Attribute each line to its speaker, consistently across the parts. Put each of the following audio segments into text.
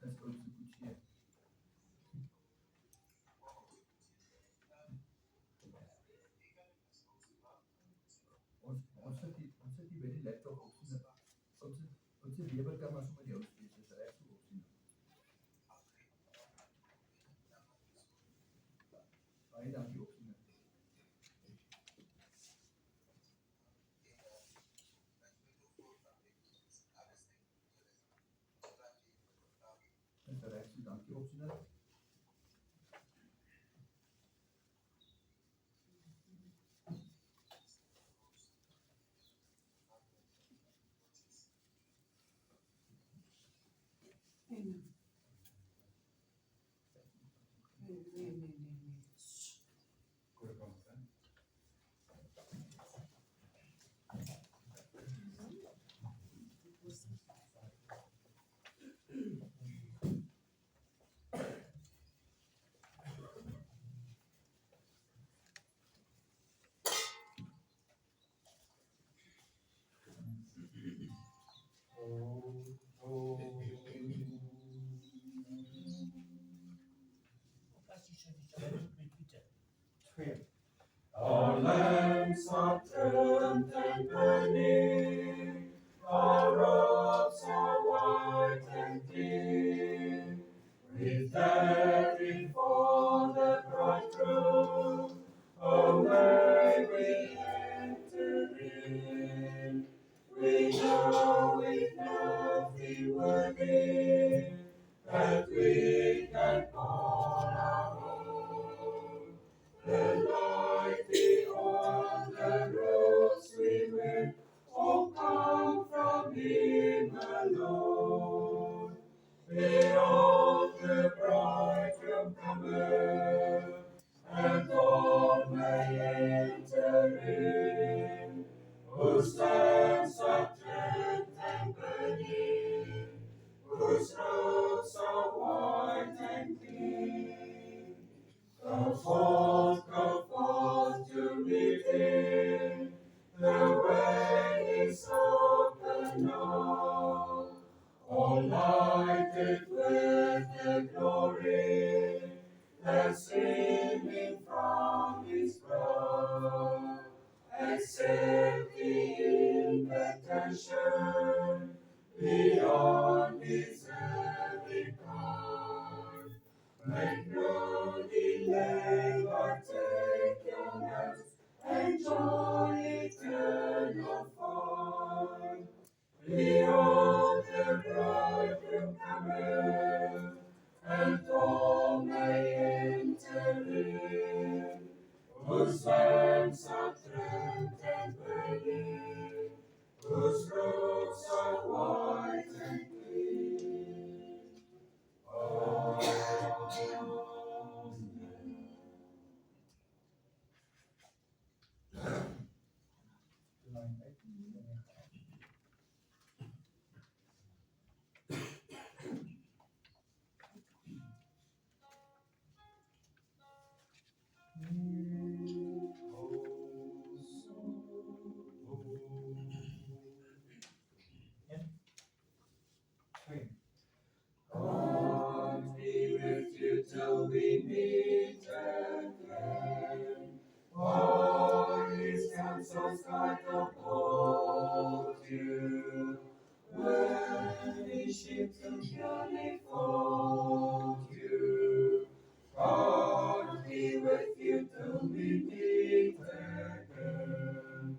Speaker 1: Let's go to Gucci. Ons sit hier by die laptop op sien. Ons het lewerkamers sommer die ou spesies is reg so op sien. Baie dankie op sien. Dis reg so dankie op sien.
Speaker 2: Our lamps are turned and burning, our robes are white and clean. Preparing for the bridegroom, away we enter in. We know with nothing worthy that we can call our own. The light, the oil, the rose we wear, all come from Him alone. Behold, the bridegroom cometh, and all may enter in, whose lamps are trimmed and burning, whose robes are white and clean. Go forth to meet Him, the way is open now. All lighted with the glory that's streaming from His brow. Accept the invitation beyond deserving call. Make no delay, but take your hands and join eternal find. Behold, the bridegroom cometh, and all may enter in, whose lamps are trimmed and burning, whose robes are white and clean. Amen. God be with you till we meet again. All His counsels guide uphold you. When His ships securely fold you. God be with you till we meet again.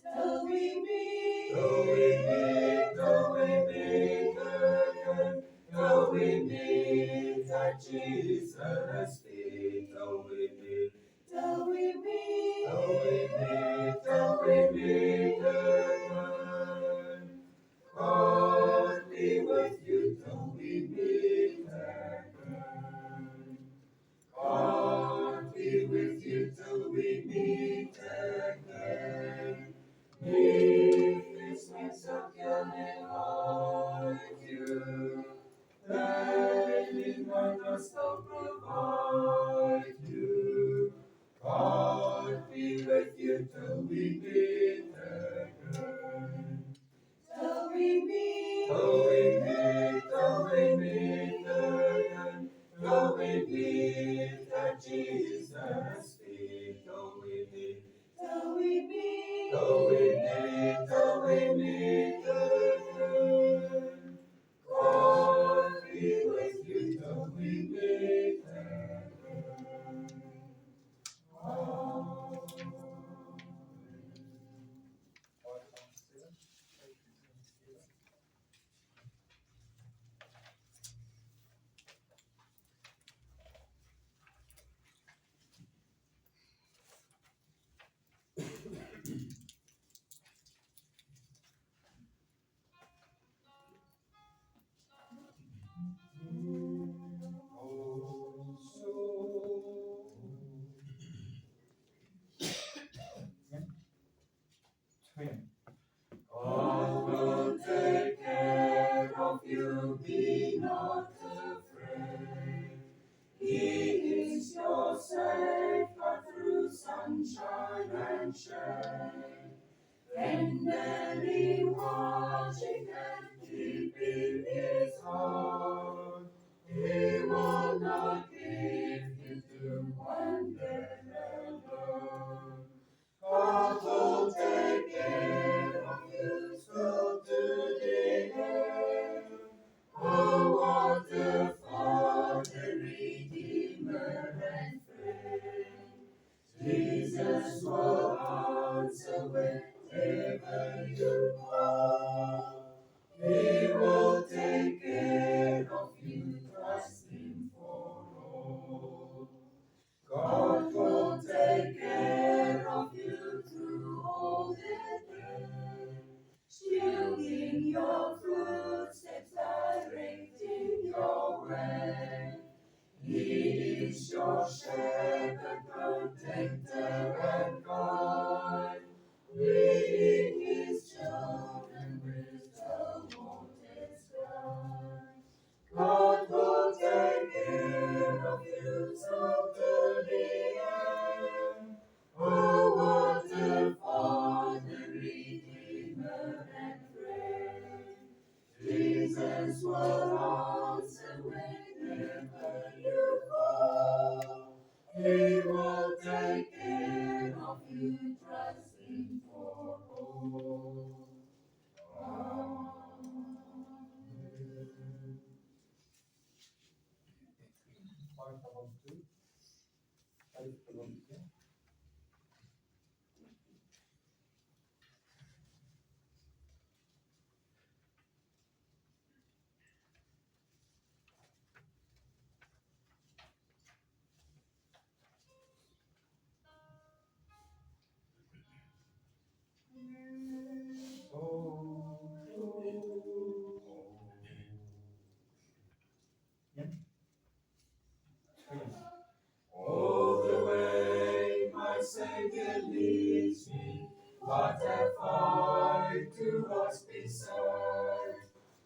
Speaker 2: Till we meet, till we meet again. Till we meet at Jesus' feet. Till we meet, till we meet, till we meet, till we meet again. God be with you till we meet again. God be with you till we meet again. If this makes up your name like you, then in my must provide you. God be with you till we meet again. Till we meet, till we meet, till we meet we meet at Jesus' feet. Till we meet, till we meet, till we meet, till we meet again. God be with you till we meet again. God will take care of you, be not afraid. He is your safeguard through sunshine and shade. Tenderly watching and keeping his heart, he will not leave you to wander alone. God will take care of you so to the end. Oh, what a Father, Redeemer, and friend. Jesus will answer whenever you call. He will take care of you, trust him for all. God will take care of you through all the day, shielding your footsteps, directing your way. He is your shepherd, protector, and guide, leading his children with the water's guide. God will take care of you so to the end. Oh, what a Father, Redeemer, and friend. Jesus will answer whenever you call. He will take care of you, trust him for all. Amen. All the way my Savior leads me, what have I to ask beside?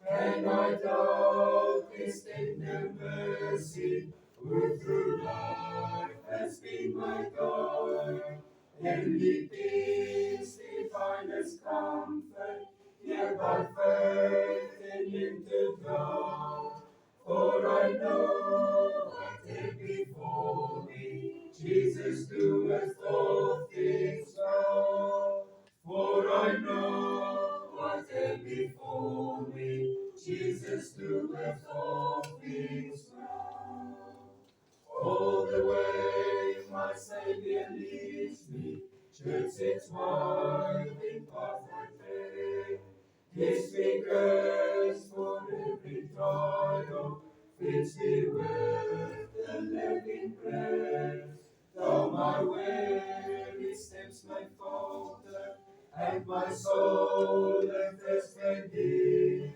Speaker 2: Can I doubt His tender mercy, who through life has been my guide? Heavenly peace, divinest comfort, yet by faith in Him to doubt. For I know whatever before me, Jesus doeth all things well. For I know whatever before me, Jesus doeth all things well. All the way my Savior leads me, should its winding path I take. His fingers for every trial, fits me with the living praise. Though my weary steps may falter, and my soul and thirst may be,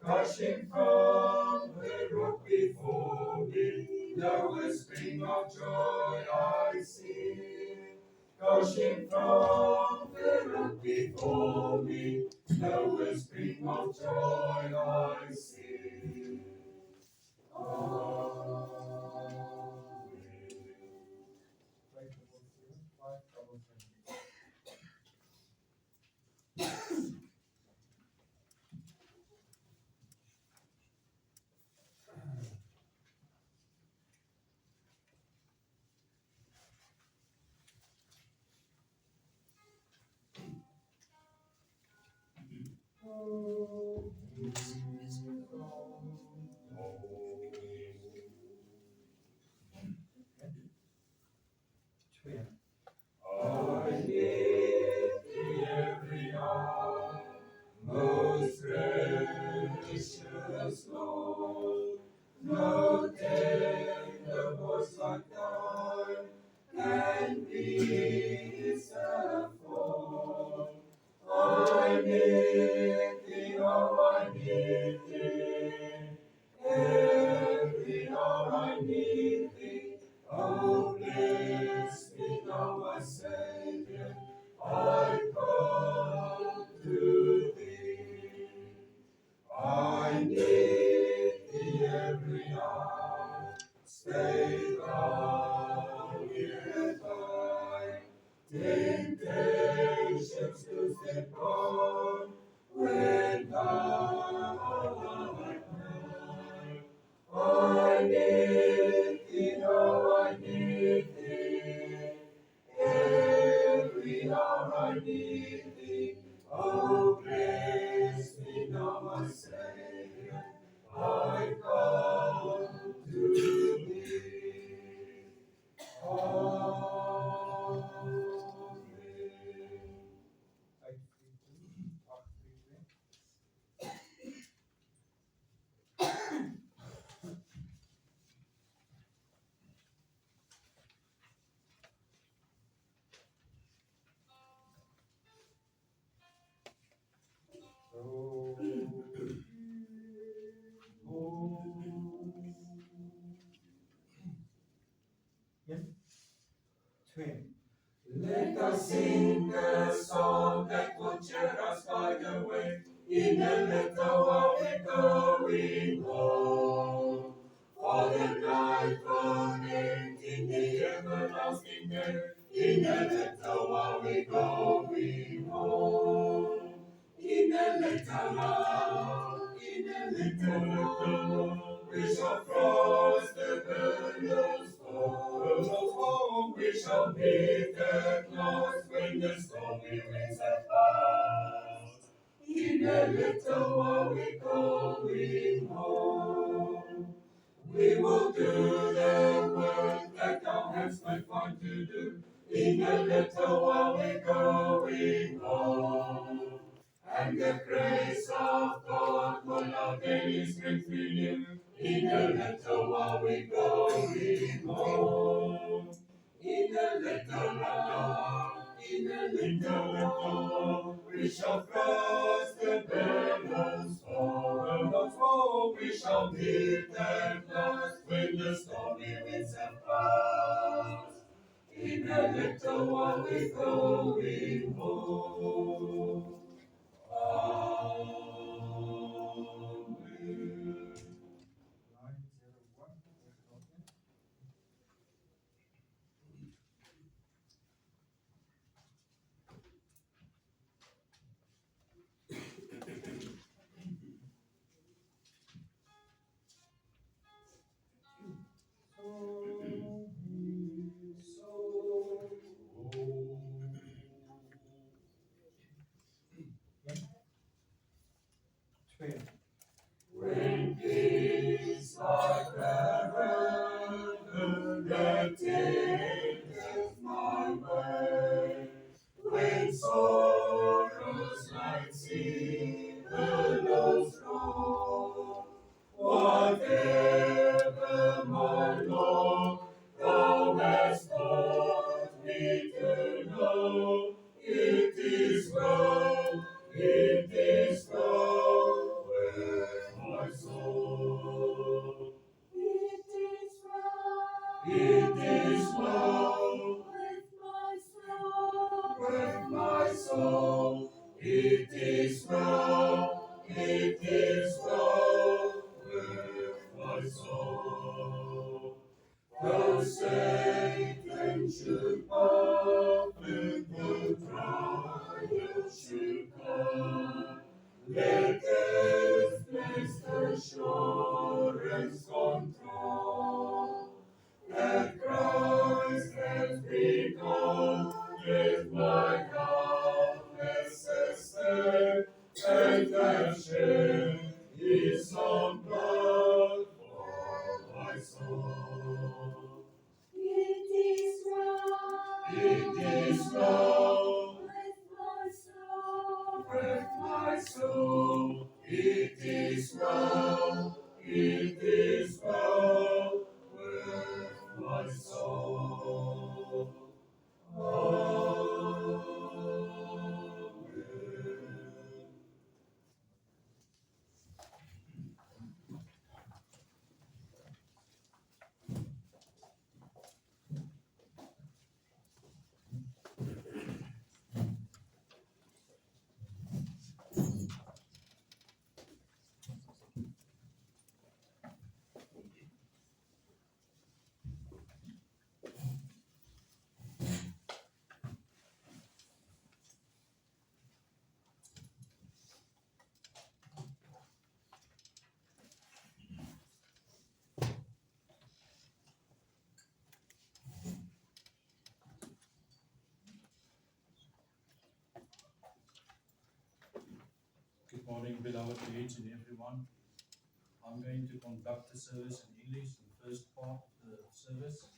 Speaker 2: gushing from the rock before me, the spring of joy I see. Gushing from the rock before me, the spring of joy I see. Amen. every hour. Stay thou nearby. Temptations to slip on when thou art nigh. I need thee, oh, I need thee. Every hour I need thee. Oh, bless me now, my Savior. I come to thee. Amen. Let us sing a song that will cheer us by the way, in a little while we're going home. For the night will end in the everlasting day, in a little while we're going home. In a little while, in a little while, we shall cross the billows home. We shall meet at last when the stormy winds have passed. In a little while we're going home. We will do the work that our hands might find to do. In a little while we're going home. And the grace of God will our daily strength renew. In a little while we're going home. In a little while, in a little while, we shall cross the billows home. We shall meet at last when the stormy winds have passed. In a little while we're going home. When peace like heaven that taketh my way, when sorrows like sea billows roll, whatever my Lord thou hast taught me to know, it is well, it is well with my soul. It is well, it is well with my soul. It is well, it is well with my soul. Though Satan should buffet, the trial should come, let death blessed assurance control, that Christ has regarded my helpless estate, and has shed his own blood for my soul. It is well, with my soul. It is well, it is well with my soul. Amen.
Speaker 3: Morning, beloved to each and everyone. I'm going to conduct the service in English, the first part of the service,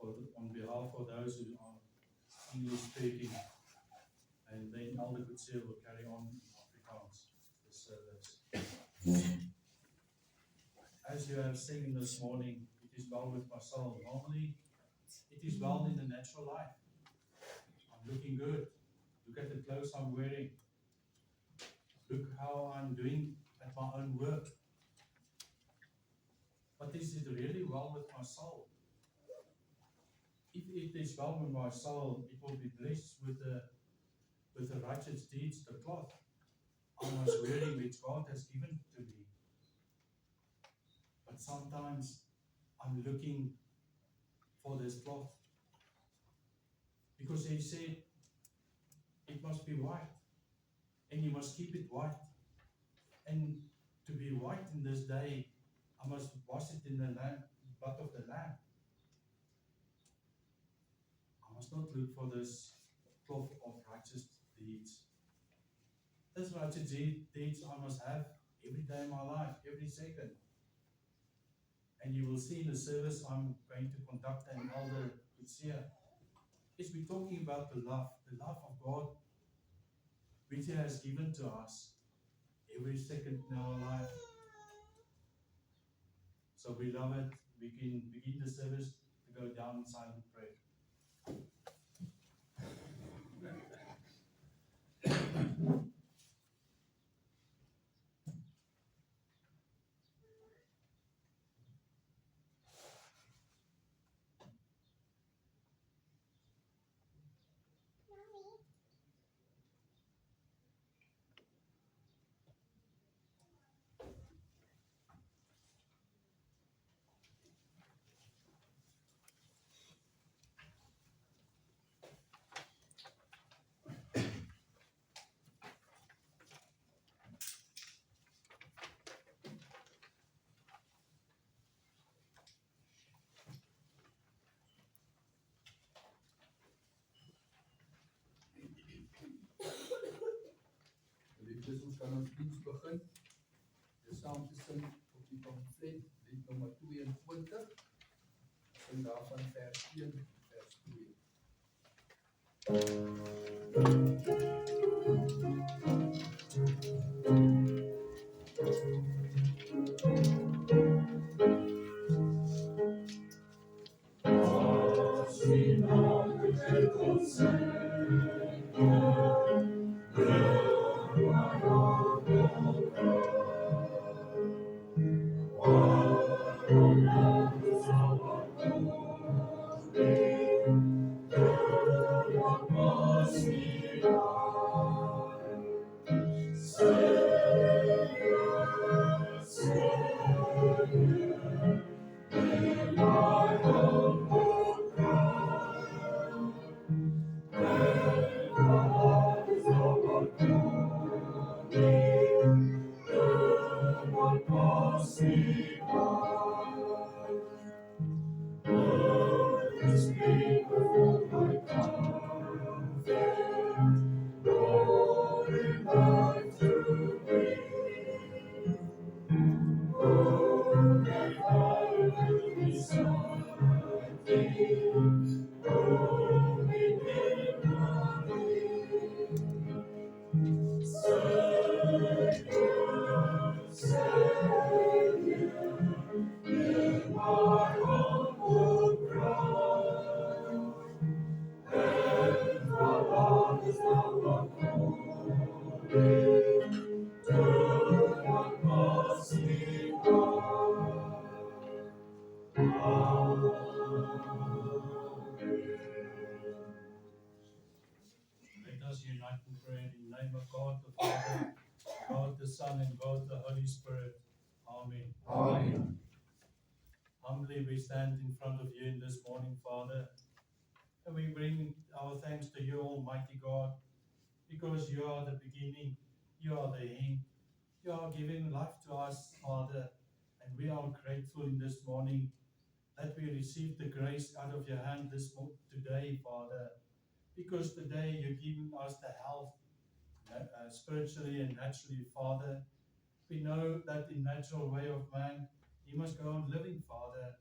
Speaker 3: on behalf of those who are English speaking, and then Elder Kutsia will carry on in Afrikaans, the service. As you have seen this morning, it is well with my soul. Normally, it is well in the natural life. I'm looking good. Look at the clothes I'm wearing. Look how I'm doing at my own work. But is it really well with my soul? If it is well with my soul, it will be blessed with the righteous deeds, the cloth I was wearing, which God has given to me. But sometimes I'm looking for this cloth because He said it must be white, and you must keep it white. And to be white in this day, I must wash it in the blood of the Lamb. I must not look for this cloth of righteous deeds. This righteous deeds I must have every day in my life, every second. And you will see in the service I'm going to conduct, and Elder Kutsia is we're talking about the love of God, which He has given to us every second in our life. So, beloved, we can begin the service to go down in silent prayer.
Speaker 1: Dus ons kan ons diens begin. Dis saam te sing op die pamflet, lied nommer 22. En daarvan vers 1, vers 2. Let us unite in prayer in the name of God the Father, God the Son, and God the Holy Spirit. Amen.
Speaker 2: Amen.
Speaker 3: Humbly we stand in front of you in this morning, Father, and we bring our thanks to you, Almighty God, because you are the beginning, you are the end, you are giving life to us, Father, and we are grateful in this morning that we receive the grace out of your hand today, Father, because today you're giving us the health spiritually and naturally, Father. We know that in natural way of man, he must go on living, Father.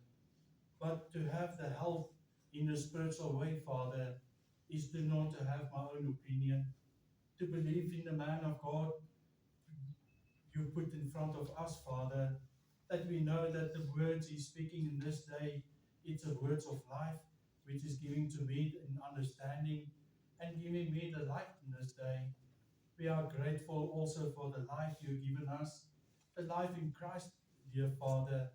Speaker 3: But to have the health in the spiritual way, Father, is to not to have my own opinion, to believe in the man of God you put in front of us, Father, that we know that the words he's speaking in this day, it's a words of life, which is giving to me in understanding and giving me the light in this day. We are grateful also for the life you've given us, the life in Christ, dear Father.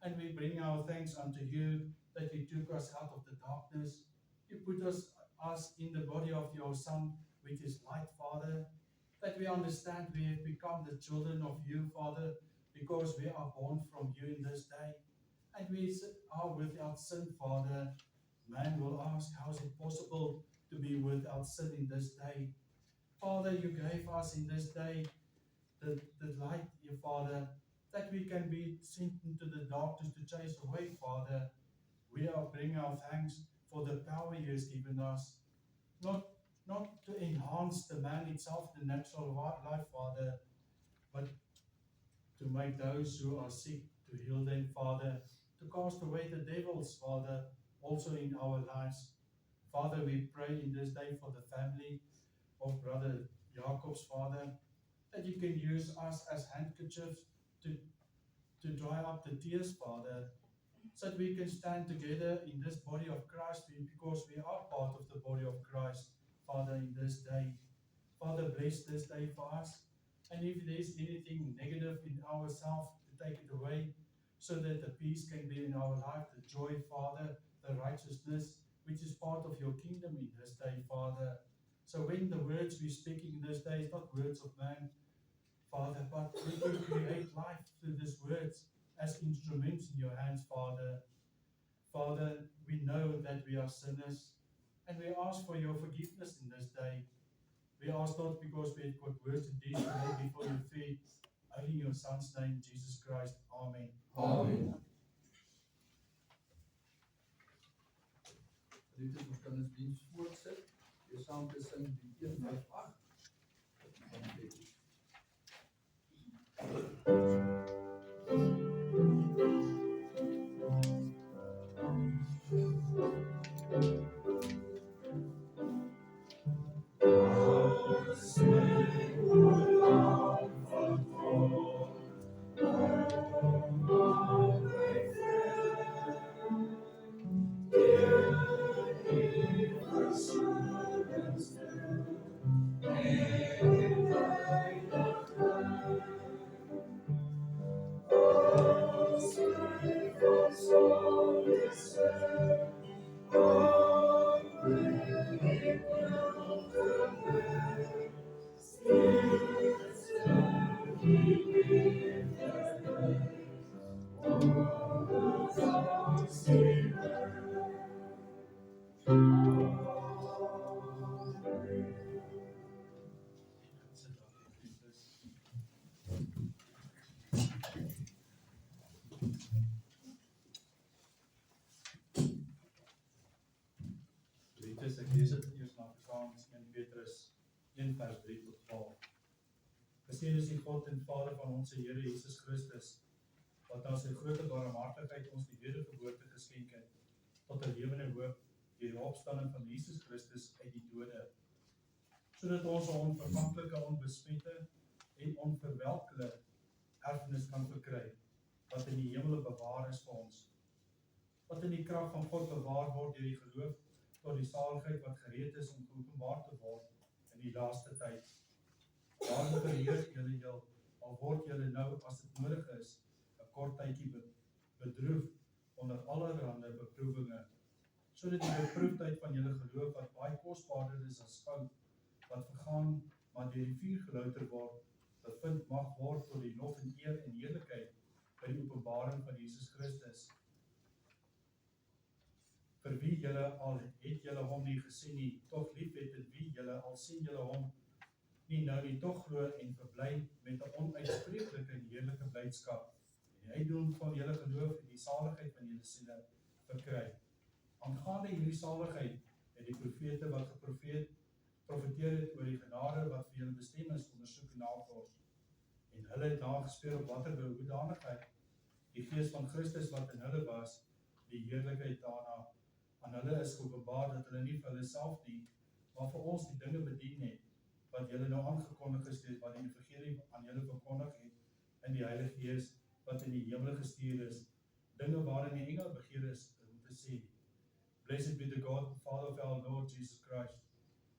Speaker 3: And we bring our thanks unto you that you took us out of the darkness. You put us in the body of your Son, which is light, Father. That we understand we have become the children of you, Father, because we are born from you in this day. And we are without sin, Father. Man will ask, how is it possible to be without sin in this day? Father, you gave us in this day the light, dear Father, that we can be sent into the darkness to chase away, Father. We are bringing our thanks for the power you has given us, not to enhance the man itself, the natural life, Father, but to make those who are sick, to heal them, Father, to cast away the devils, Father, also in our lives. Father, we pray in this day for the family of Brother Jacob's, Father, that you can use us as handkerchiefs to dry up the tears, Father, so that we can stand together in this body of Christ, because we are part of the body of Christ, Father, in this day. Father, bless this day for us. And if there's anything negative in ourselves, to take it away, so that the peace can be in our life, the joy, Father, the righteousness, which is part of your kingdom in this day, Father. So when the words we're speaking in this day is not words of man, Father, but we can create life through these words as instruments in your hands, Father. Father, we know that we are sinners, and we ask for your forgiveness in this day. We ask not because we have got words and deeds to lay before your feet, only in your Son's name, Jesus Christ. Amen.
Speaker 1: Amen. Dit is ons kan ons diens voortsit. Weer saam te sing die 158. Van Fred.
Speaker 3: Petrus, ek lees dit eers na Afrikaans, 1 Petrus 1 vers 3 tot 12. Geseën is die God en Vader van ons Here Jesus Christus, wat na sy grote barmhartigheid ons die wedergeboorte geskenk het, tot 'n lewende hoop deur die opstanding van Jesus Christus uit die dode, sodat ons 'n onvervanklike, onbesmette en onverwelkelde erfenis kan verkry, wat in die hemele bewaar is vir ons, wat in die krag van God bewaar word deur die geloof tot die saligheid wat gereed is om geopenbaar te word in die laaste tyd. Daarom verheug julle heel, al word julle nou, as dit nodig is, 'n kort tydjie bedroef onder allerhande beproewinge, sodat die beproefdheid van julle geloof, wat baie kosbaarder is as goud, wat vergaan, maar deur die vuur gelouter word, bevind mag word tot die lof en eer en heerlikheid by die openbaring van Jesus Christus. Vir wie julle al het julle hom nie gesien nie, tog lief het, en wie julle al sien julle hom nie nou nie, tog glo en verbly met 'n onuitspreeklike en heerlike blydskap, en die uitdoen van julle geloof en die saligheid van julle siele verkry. Aangaande hierdie saligheid het die profete wat geprofeet profeteer het oor die genade wat vir julle bestem is, ondersoek en navors. En hulle het nagespeur op watter hoedanigheid die gees van Christus wat in hulle was, die heerlikheid daarna aan hulle is geopenbaar, dat hulle nie vir hulle self nie, maar vir ons die dinge bedien het, wat julle nou aangekondig is, wat die evangelie aan julle verkondig het, in die Heilige Gees, wat in die hemel gestuur is, dinge waarin die engel begeer is, om te sê, Blessed be the God and Father of our Lord Jesus Christ,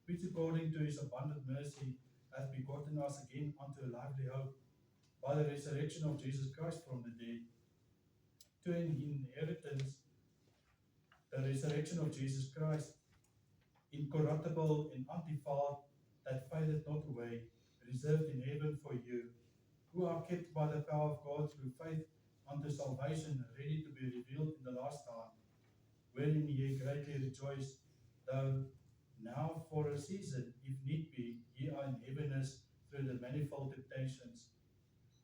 Speaker 3: which according to his abundant mercy hath begotten us again unto a lively hope, by the resurrection of Jesus Christ from the dead, to an inheritance, the resurrection of Jesus Christ, incorruptible and undefiled, that fadeth not away, reserved in heaven for you, who are kept by the power of God through faith unto salvation, ready to be revealed in the last time, wherein ye greatly rejoice, though now for a season, if need be, ye are in heaviness through the manifold temptations,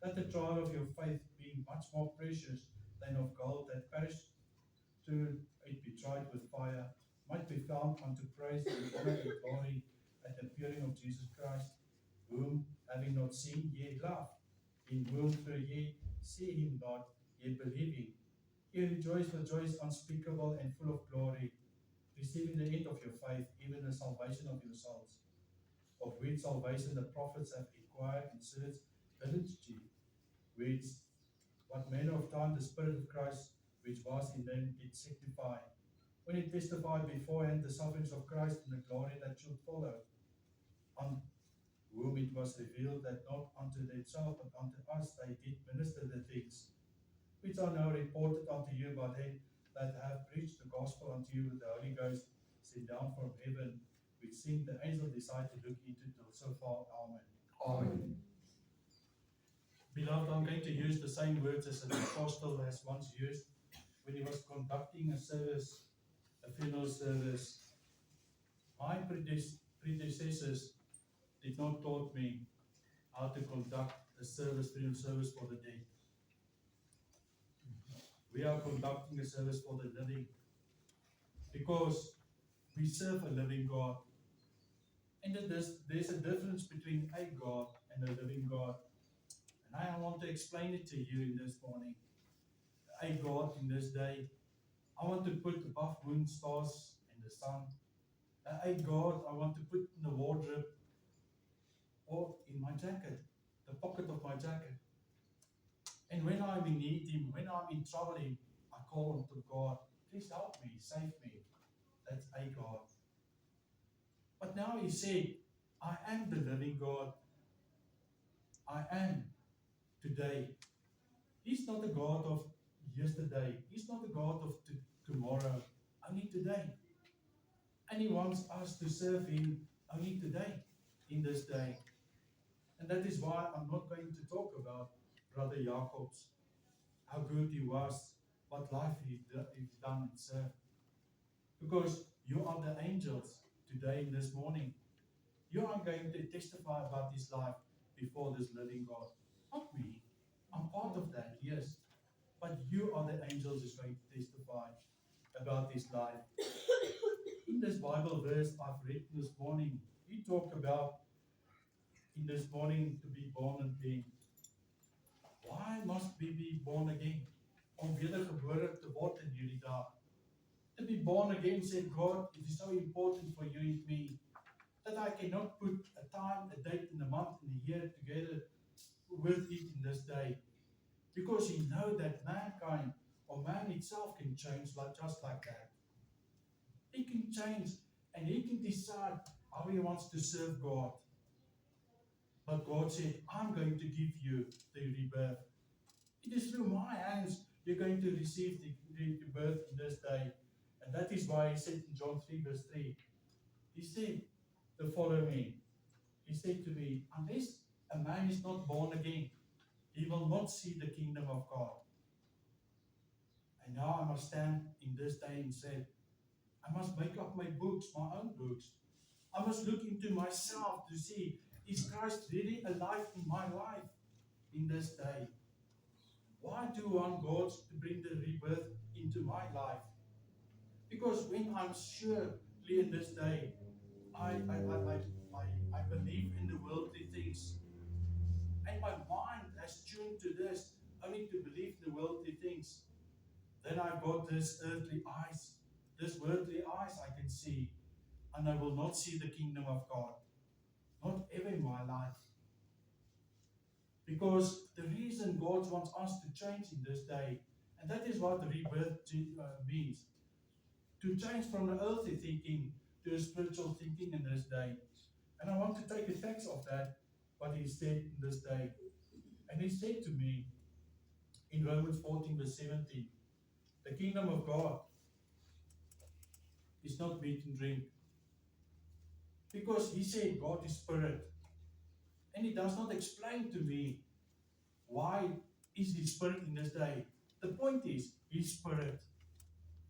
Speaker 3: that the trial of your faith, being much more precious than of gold that perished, to it be tried with fire, might be found unto praise and honor and glory at the appearing of Jesus Christ, whom, having not seen, ye love, in whom through ye see him not, yet believing, ye rejoice with joys unspeakable and full of glory, receiving the end of your faith, even the salvation of your souls, of which salvation the prophets have inquired in search diligently, which what manner of time the Spirit of Christ, which was in them, did signify, when he testified beforehand the sufferings of Christ and the glory that should follow, on whom it was revealed that not unto themselves but unto us they did minister the things, which are now reported unto you by them that have preached the gospel unto you with the Holy Ghost sent down from heaven, which seemed the angel decide to look into till so far. Amen.
Speaker 1: Amen.
Speaker 3: Beloved, I'm going to use the same words as an apostle has once used when he was conducting a service, a funeral service. My predecessors did not taught me how to conduct a funeral service for the dead. We are conducting a service for the living because we serve a living God. And there's a difference between a God and a living God. And I want to explain it to you in this morning. A God in this day, I want to put above moon, stars, and the sun. A God I want to put in the wardrobe or in my jacket, the pocket of my jacket. And when I'm in need him, when I'm in trouble him, I call unto God, please help me, save me. That's a God. But now he said, I am the living God. I am today. He's not the God of yesterday. He's not the God of tomorrow. Only today. And he wants us to serve him only today, in this day. And that is why I'm not going to talk about Brother Jacobs, how good he was, what life he's done and served. Because you are the angels today, this morning. You are going to testify about his life before this living God. Not me. I'm part of that, yes. But you are the angels who's going to testify about his life. In this Bible verse I've read this morning, he talked about in this morning to be born again. Why must we be born again? Om wedergebore te word in hierdie dag. To be born again, said God, it is so important for you and me that I cannot put a time, a date, and a month, and a year together with it in this day. Because he knows that mankind or man itself can change just like that. He can change and he can decide how he wants to serve God. But God said, I'm going to give you the rebirth. It is through my hands you're going to receive the rebirth in this day. And that is why he said in John 3 verse 3, he said to follow me. He said to me, unless a man is not born again, he will not see the kingdom of God. And now I must stand in this day and say, I must make up my books, my own books. I must look into myself to see, is Christ really alive in my life in this day? Why do I want God to bring the rebirth into my life? Because when I'm surely in this day, I believe in the worldly things. And my mind has tuned to this, only to believe in the worldly things. Then I got this earthly eyes, this worldly eyes I can see, and I will not see the kingdom of God. Not ever in my life. Because the reason God wants us to change in this day, and that is what rebirth means, to change from the earthly thinking to a spiritual thinking in this day. And I want to take a text of that, what he said in this day. And he said to me in Romans 14, verse 17, the kingdom of God is not meat and drink. Because he said God is spirit. And he does not explain to me why is he spirit in this day. The point is, he's spirit.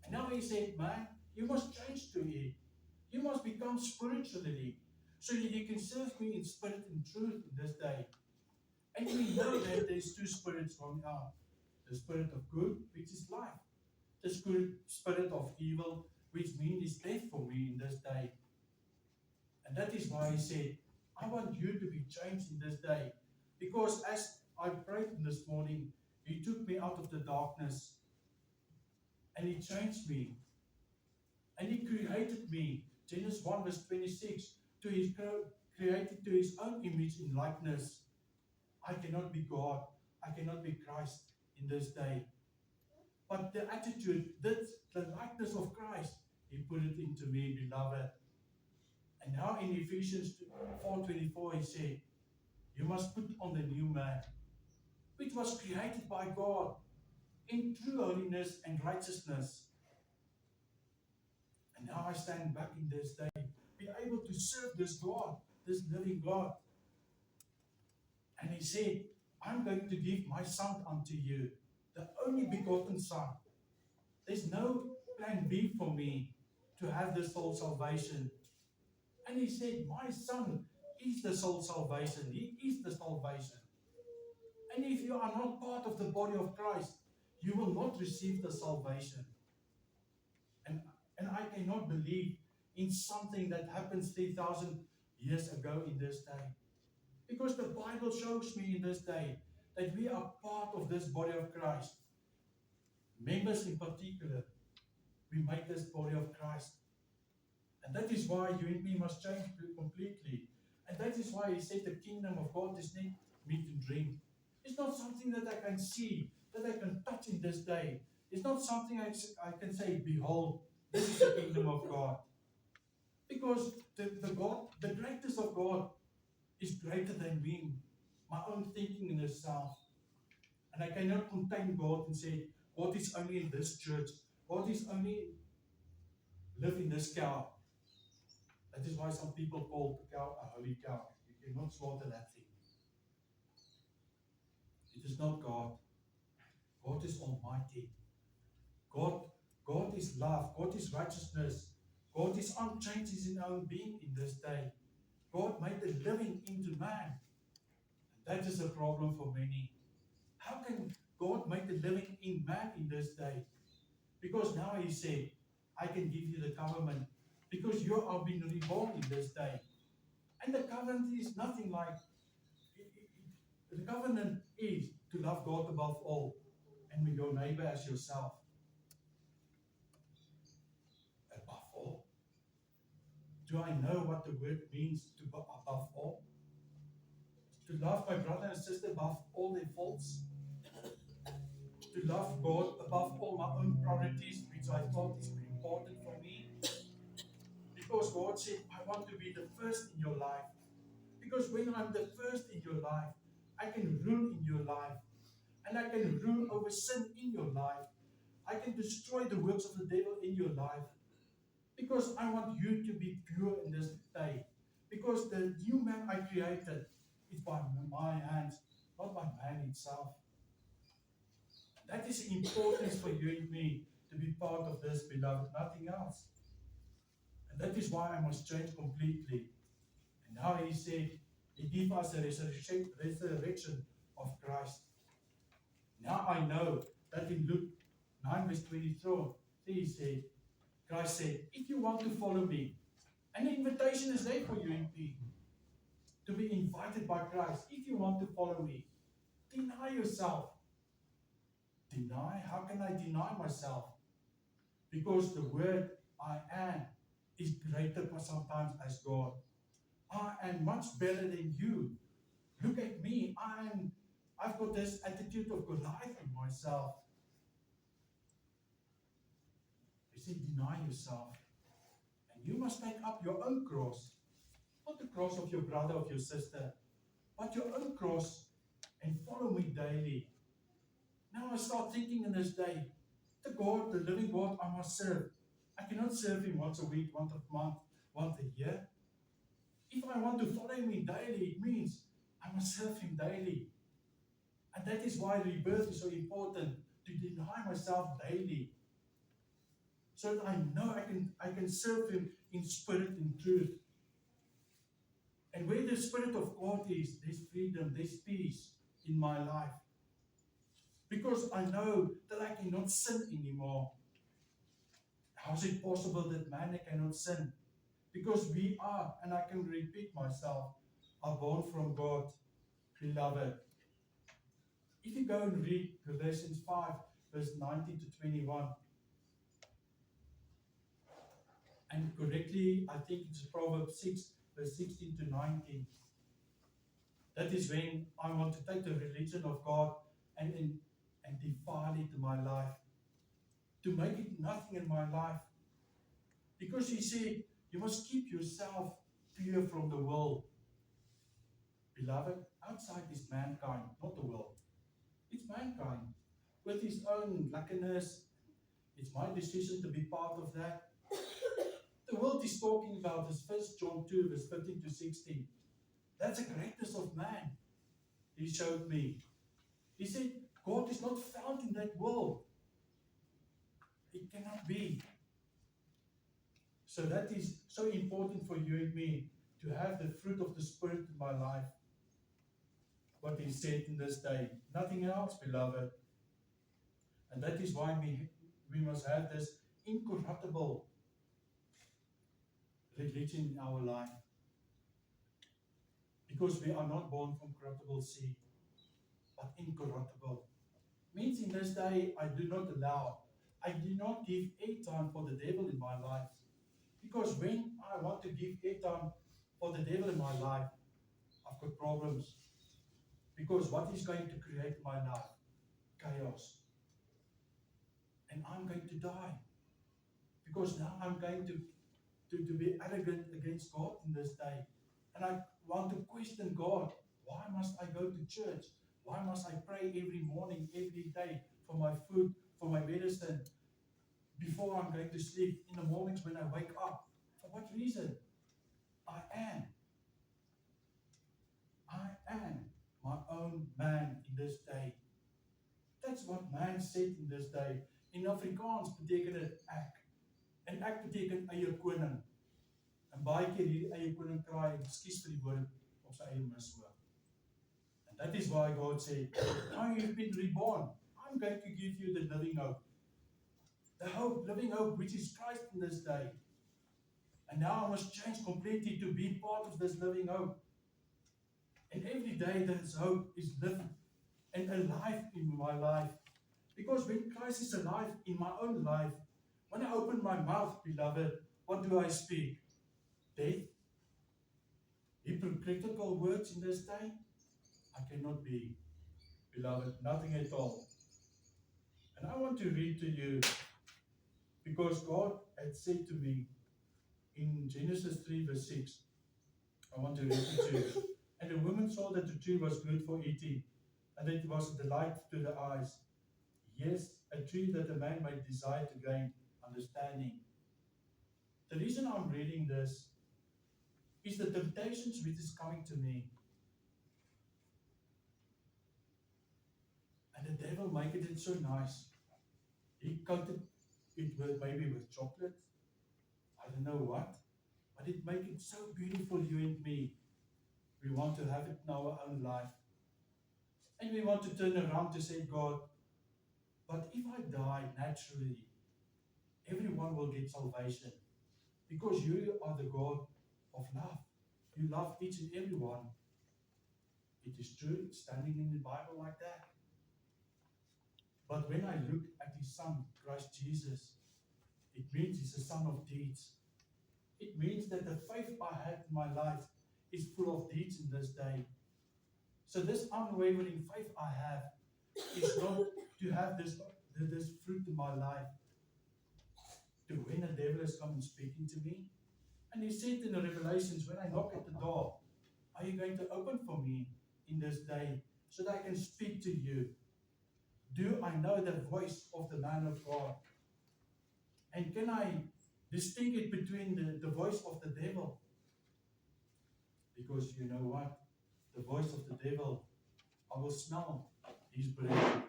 Speaker 3: And now he said, man, you must change to it. You must become spiritually so that you can serve me in spirit and truth in this day. And we know that there's two spirits going out. The spirit of good, which is life. The spirit of evil, which means is death for me in this day. And that is why he said, I want you to be changed in this day. Because as I prayed this morning, he took me out of the darkness. And he changed me. And he created me, Genesis 1 verse 26, created to his own image and likeness. I cannot be God. I cannot be Christ in this day. But the attitude, the likeness of Christ, he put it into me, beloved. And now in Ephesians 4:24, he said, you must put on the new man, which was created by God in true holiness and righteousness. And now I stand back in this day, be able to serve this God, this living God. And he said, I'm going to give my son unto you, the only begotten son. There's no plan B for me to have this soul salvation. And he said, my son is the soul salvation. He is the salvation. And if you are not part of the body of Christ, you will not receive the salvation. And I cannot believe in something that happens 3,000 years ago in this day. Because the Bible shows me in this day that we are part of this body of Christ. Members in particular, we make this body of Christ. And that is why you and me must change completely. And that is why he said the kingdom of God is not meat and drink. It's not something that I can see, that I can touch in this day. It's not something I can say, behold, this is the kingdom of God. Because the greatness of God is greater than me, my own thinking in itself. And I cannot contain God and say, God is only in this church. God is only live in this cow. That is why some people call the cow a holy cow. You cannot slaughter that thing. It is not God. God is almighty. God is love. God is righteousness. God is unchanged in his own being in this day. God made the living into man. And that is a problem for many. How can God make the living in man in this day? Because now he said, I can give you the covenant. Because you are being reborn in this day. And the covenant is nothing like, the covenant is to love God above all and your neighbor as yourself. Above all. Do I know what the word means to above all? To love my brother and sister above all their faults. To love God above all my own priorities, which I thought is important for me. Because God said, I want to be the first in your life. Because when I'm the first in your life, I can rule in your life. And I can rule over sin in your life. I can destroy the works of the devil in your life. Because I want you to be pure in this day. Because the new man I created is by my hands, not by man itself. That is the importance for you and me to be part of this, beloved, nothing else. And that is why I must change completely. And now he said, he gave us a resurrection of Christ. Now I know that in Luke 9 verse 23, he said, Christ said, if you want to follow me, And the invitation is there for you and me to be invited by Christ. If you want to follow me, deny yourself. Deny? How can I deny myself? Because the word I am is greater sometimes as God. I am much better than you. Look at me. I've got this attitude of Goliath in myself. You see, deny yourself. And you must take up your own cross. Not the cross of your brother, of your sister, but your own cross and follow me daily. Now I start thinking in this day, the God, the living God, I must serve. I cannot serve him once a week, once a month, once a year. If I want to follow him daily, it means I must serve him daily. And that is why rebirth is so important, to deny myself daily. So that I know I can serve him in spirit and truth. And where the Spirit of God is, there's freedom, there's peace in my life. Because I know that I cannot sin anymore. How is it possible that man cannot sin? Because we are, and I can repeat myself, are born from God, beloved. If you go and read Galatians 5, verse 19 to 21, and correctly, I think it's Proverbs 6, verse 16 to 19. That is when I want to take the religion of God and defile it in my life, to make it nothing in my life. Because he said, you must keep yourself pure from the world. Beloved, outside is mankind, not the world. It's mankind with his own luckiness. It's my decision to be part of that. The world is talking about this 1 John 2, verse 15 to 16. That's the greatness of man. He showed me. He said, God is not found in that world. It cannot be. So that is so important for you and me, to have the fruit of the Spirit in my life. What he said in this day. Nothing else, beloved. And that is why we must have this incorruptible religion in our life. Because we are not born from corruptible seed, but incorruptible. Means in this day, I do not give airtime for the devil in my life. Because when I want to give airtime for the devil in my life, I've got problems. Because what is going to create my life? Chaos. And I'm going to die. Because now I'm going to be arrogant against God in this day. And I want to question God. Why must I go to church? Why must I pray every morning, every day for my food, for my medicine, before I'm going to sleep, in the mornings when I wake up? For what reason? I am my own man in this day. That's what man said in this day. In Afrikaans beteken dit ek. En ek beteken eie koning. En baie keer hierdie eie koning kraai, ekskuus vir die woord, op sy eie mis hoor. And that is why God said, now you've been reborn. I'm going to give you the living hope. The hope, living hope, which is Christ in this day. And now I must change completely to be part of this living hope. And every day this hope is lived and alive in my life. Because when Christ is alive in my own life, when I open my mouth, beloved, what do I speak? Death? Hypocritical words in this day? I cannot be, beloved, nothing at all. And I want to read to you, because God had said to me in Genesis 3 verse 6, I want to read it to you. And the woman saw that the tree was good for eating, and that it was a delight to the eyes. Yes, a tree that a man might desire to gain understanding. The reason I'm reading this is the temptations which is coming to me. And the devil making it so nice. He coated it with, maybe with chocolate. I don't know what. But it makes it so beautiful, you and me. We want to have it in our own life. And we want to turn around to say, God, but if I die naturally, everyone will get salvation. Because you are the God of love. You love each and every one. It is true, it's standing in the Bible like that. But when I look at his Son, Christ Jesus, it means he's a son of deeds. It means that the faith I had in my life is full of deeds in this day. So this unwavering faith I have is not to have this fruit in my life. To when the devil is coming speaking to me. And he said in the Revelations, when I knock at the door, are you going to open for me in this day so that I can speak to you? Do I know the voice of the man of God? And can I distinguish between the voice of the devil? Because you know what? The voice of the devil, I will smell his breath.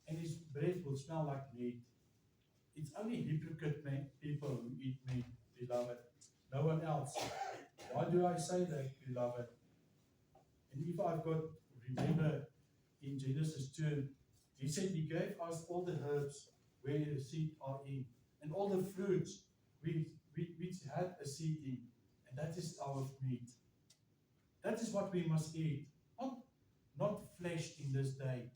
Speaker 3: And his breath will smell like meat. It's only hypocrite people who eat meat, beloved. No one else. Why do I say that, beloved? And if I've got, remember in Genesis 2, he said he gave us all the herbs where the seed are in, and all the fruits which had a seed in, and that is our meat. That is what we must eat, not flesh in this day.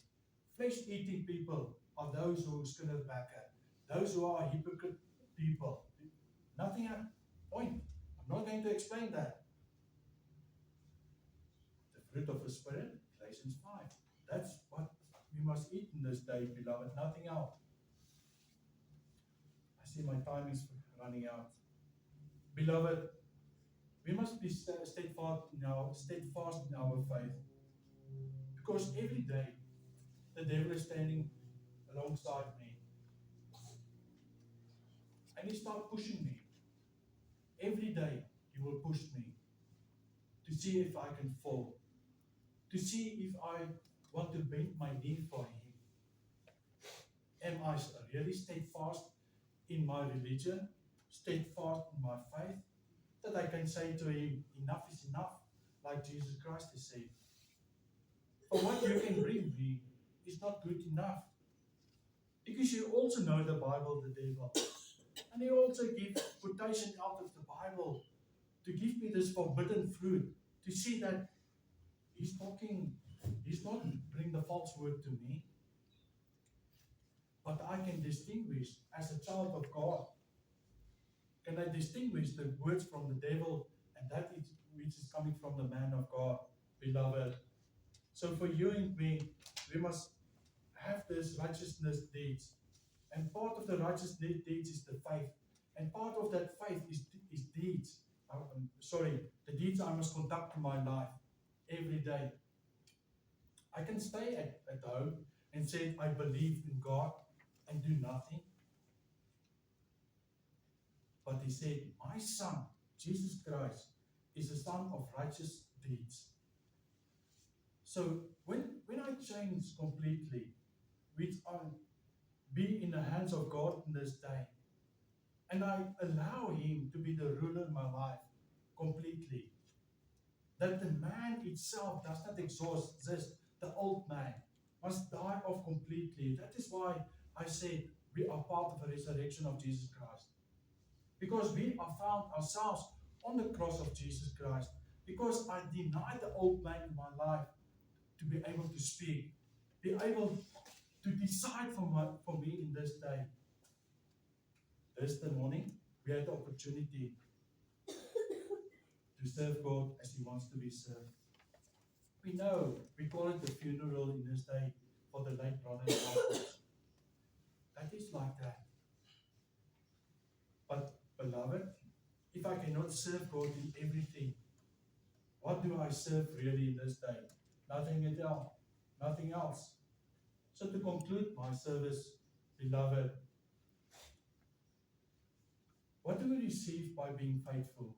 Speaker 3: Flesh-eating people are those who are skinnerbacker, those who are hypocrite people. Nothing at point. I'm not going to explain that. The fruit of the Spirit, Galatians 5. That's what we must eat in this day, beloved, nothing else. I see my time is running out. Beloved, we must be steadfast in our faith. Because every day, the devil is standing alongside me. And he starts pushing me. Every day, he will push me to see if I can fall. To see if I want to bend my knee for him. Am I really steadfast in my religion? Steadfast in my faith? That I can say to him, enough is enough, like Jesus Christ has said. For what you can bring me is not good enough. Because you also know the Bible, the devil. And he also gives quotation out of the Bible to give me this forbidden fruit, to see that he's not bring the false word to me. But I can distinguish as a child of God. Can I distinguish the words from the devil and that which is coming from the man of God, beloved? So for you and me, we must have this righteousness deeds. And part of the righteous deeds is the faith. And part of that faith is deeds. The deeds I must conduct in my life every day. I can stay at home and say, I believe in God and do nothing. But he said, my Son, Jesus Christ, is the Son of righteous deeds. So when I change completely, which I be in the hands of God in this day, and I allow him to be the ruler in my life completely, that the man itself does not exist, the old man must die off completely. That is why I said we are part of the resurrection of Jesus Christ. Because we are found ourselves on the cross of Jesus Christ. Because I denied the old man in my life to be able to speak, be able to decide for me in this day. Thursday morning, we had the opportunity to serve God as he wants to be served. We know, we call it the funeral in this day for the late brother and uncles. That is like that. But, beloved, if I cannot serve God in everything, what do I serve really in this day? Nothing else. Nothing else. So to conclude my service, beloved, what do we receive by being faithful?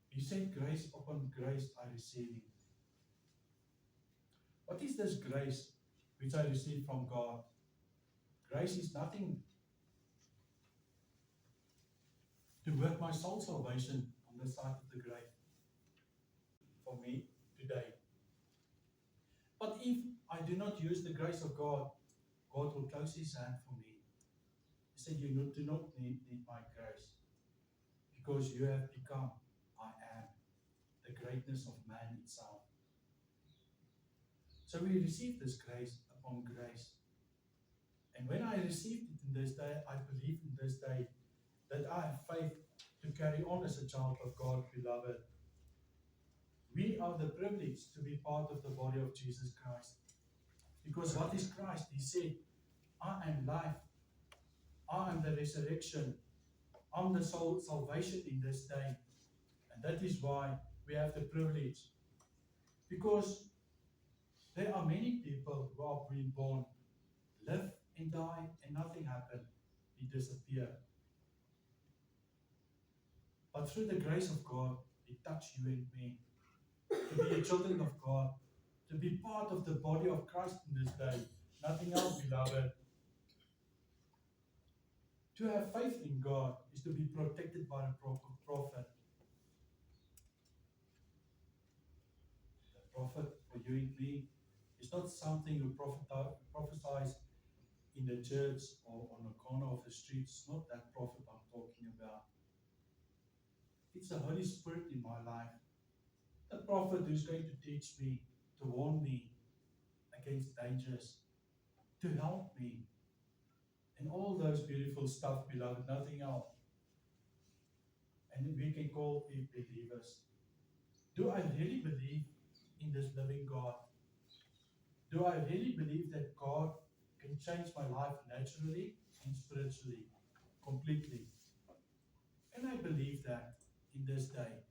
Speaker 3: He said, grace upon grace I receive. What is this grace which I receive from God? Grace is nothing to work my soul salvation on the side of the grave for me today. But if I do not use the grace of God, God will close his hand for me. said, you do not need my grace, because you have become, I am, the greatness of man itself. So we receive this grace upon grace. And when I received it in this day, I believe in this day that I have faith to carry on as a child of God, beloved. We are the privileged to be part of the body of Jesus Christ. Because what is Christ? He said, I am life. I am the resurrection. I'm the salvation in this day. And that is why we have the privilege. Because there are many people who are being born, live and die, and nothing happened. He disappeared. But through the grace of God, He touched you and me to be a children of God, to be part of the body of Christ in this day. Nothing else, beloved. To have faith in God is to be protected by a prophet. The prophet for you and me is not something who prophesies in the church or on the corner of the street. It's not that prophet I'm talking about. It's the Holy Spirit in my life. The prophet who's going to teach me, to warn me against dangers, to help me. And all those beautiful stuff, beloved, nothing else. And we can call it believers. Do I really believe in this living God? Do I really believe that God can change my life naturally and spiritually, completely? Can I believe that in this day?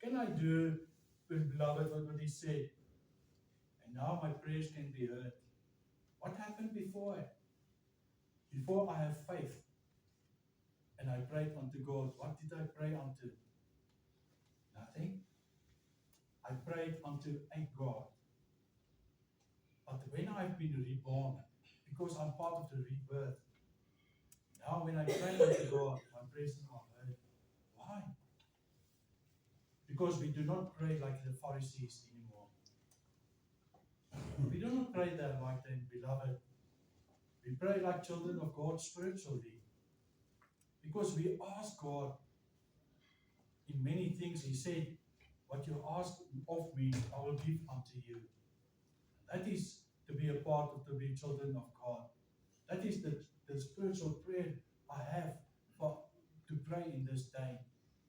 Speaker 3: Can I do, beloved, what He said? And now my prayers can be heard. What happened before? Before I have faith and I prayed unto God, what did I pray unto? Nothing. I prayed unto a God. But when I've been reborn, because I'm part of the rebirth, now when I pray unto God, my prayers are heard. Why? Because we do not pray like the Pharisees anymore. We do not pray that like them, beloved. We pray like children of God spiritually. Because we ask God in many things. He said, what you ask of me, I will give unto you. That is to be a part of to be children of God. That is the spiritual prayer I have to pray in this day.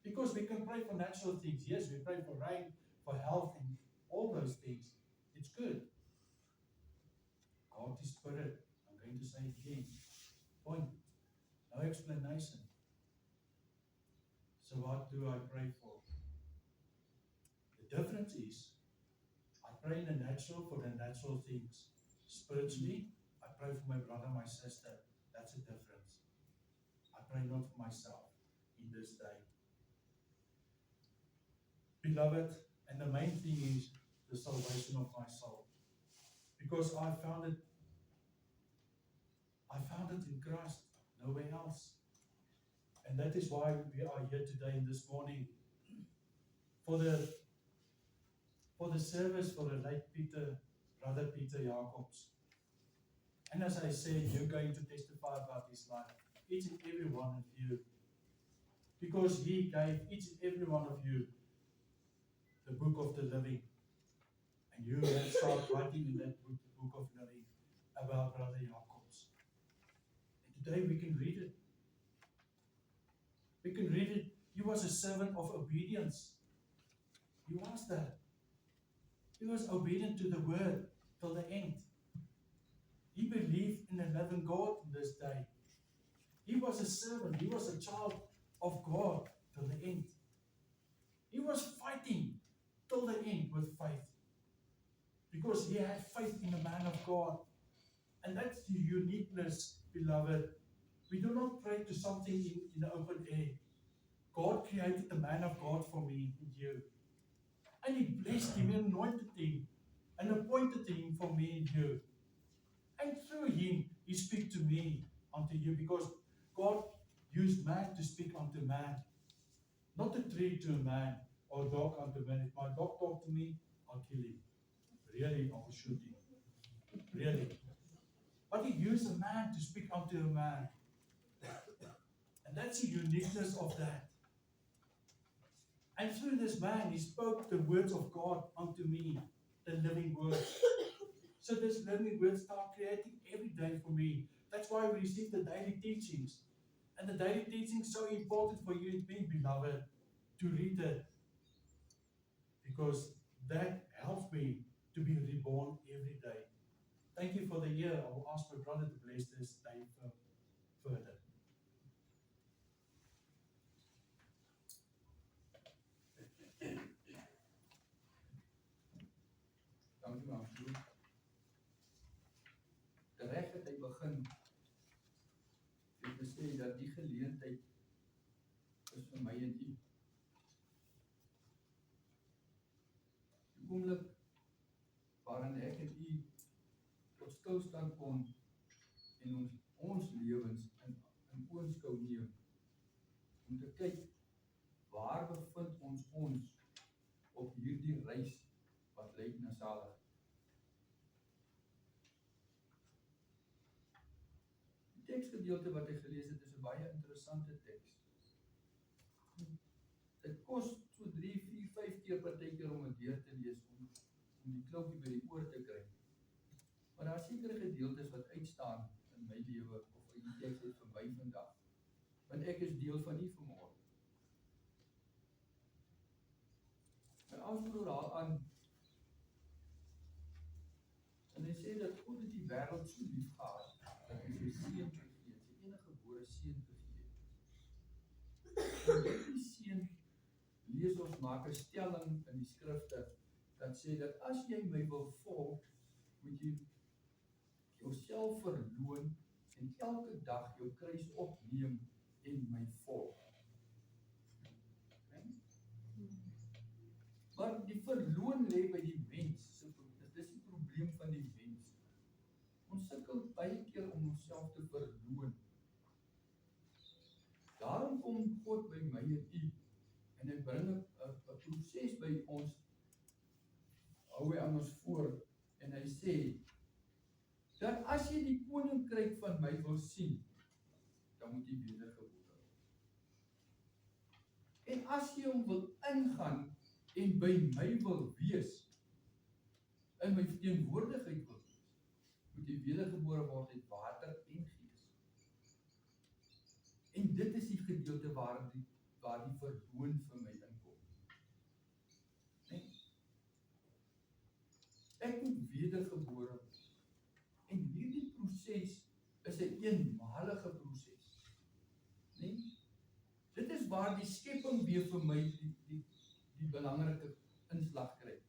Speaker 3: Because we can pray for natural things. Yes, we pray for rain, for health, and all those things. It's good. God is spirit. I'm going to say it again. Point. No explanation. So what do I pray for? The difference is, I pray in the natural for the natural things. Spiritually, I pray for my brother, my sister. That's the difference. I pray not for myself in this day. Beloved, and the main thing is the salvation of my soul. Because I found it in Christ, nowhere else. And that is why we are here today and this morning for the service for the late brother Peter Jacobs. And as I said, you're going to testify about his life, each and every one of you. Because he gave each and every one of you the book of the living. And you have started writing in that book of living about Brother Jacobs. And today we can read it. We can read it. He was a servant of obedience. He was that. He was obedient to the word till the end. He believed in the living God in this day. He was a servant. He was a child of God till the end. He was fighting till the end with faith. Because he had faith in the man of God. And that's the uniqueness, beloved. We do not pray to something in the open air. God created the man of God for me and you. And he blessed him and anointed him and appointed him for me and you. And through him, he speaks to me, unto you, because God used man to speak unto man. Not a tree to a man or a dog unto man. If my dog talks to me, I'll kill him. Really, I will shoot him. Really. But he used a man to speak unto a man. And that's the uniqueness of that. And through this man, he spoke the words of God unto me, the living word. So this living word started creating every day for me. That's why we receive the daily teachings. And the daily teaching is so important for you, beloved, to read it. Because that helps me to be reborn every day. Thank you for the year. I will ask my brother to bless this day further.
Speaker 1: Dankie maar, broer. Terecht het hy begin, het gesê dat die geleentheid is vir my en u. Die oomblik waarin ek en u tot stilstand kom en ons lewens in oënskou neem, om te kyk waar bevind ons op hierdie reis wat lei na saligheid. Die teksgedeelte wat hy gelees het is 'n baie interessante teks. Dit kos so 3, 4, 5 keer partykeer om dit deur te lees om die klompie by die oor te kry. Maar daar is sekere gedeeltes wat uitstaan in my lewe of uit die teks uit vir my vandag. Want ek is deel van u vanmôre. My ouer haal aan en hy sê dat God het die wêreld so lief gehad dat hy sy seun gegee het, sy eniggebore seun gegee het. En die seun lees ons maak 'n stelling in die skrifte dat sê dat as jy my wil volg, moet jy jouself verloon en elke dag jou kruis opneem en my volg. Okay? Maar die verloon lê by die mens. Dis die probleem van die mens. Ons sukkel baie keer om onsself te verloon. Daarom kom God by my en u en hy bring 'n proses by ons, hou hy aan ons voor en hy sê dat as jy die koninkryk van my wil sien, dan moet jy wedergebore word. En as jy hom wil ingaan en by my wil wees, in my teenwoordigheid wil wees, moet jy wedergebore word uit water en gees. En dit is die gedeelte waar die verloon vir my inkom. Nee. Ek moet wedergebore word. En hierdie proses is 'n eenmalige proses. Nee? Dit is waar die skepping weer vir my die belangrike inslag kry.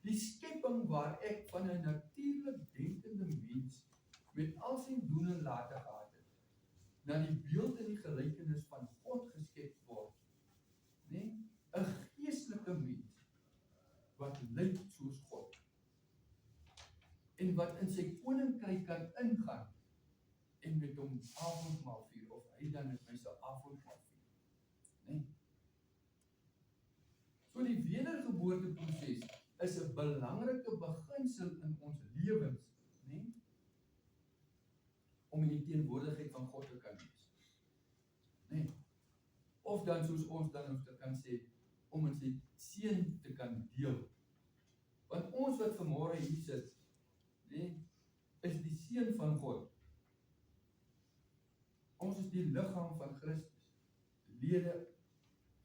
Speaker 1: Die skepping waar ek van 'n natuurlik denkende mens met al sy doen en late gehad het, na die beeld en die gelykenis van God geskep word. Nee? 'n geestelike mens wat lyk soos God. En wat in sy koninkryk kan ingaan en met hom avondmaal vier, of hy dan met my sal avondmaal vier. Nee? So die wedergeboorteproses is 'n belangrike beginsel in ons lewens, nee? Om in die teenwoordigheid van God te kan wees. Nee? Of dan soos ons dan ons kan sê, om in sy seun te kan deel. Want ons wat vanmôre hier sit, nee, is die seun van God. Ons is die liggaam van Christus, lede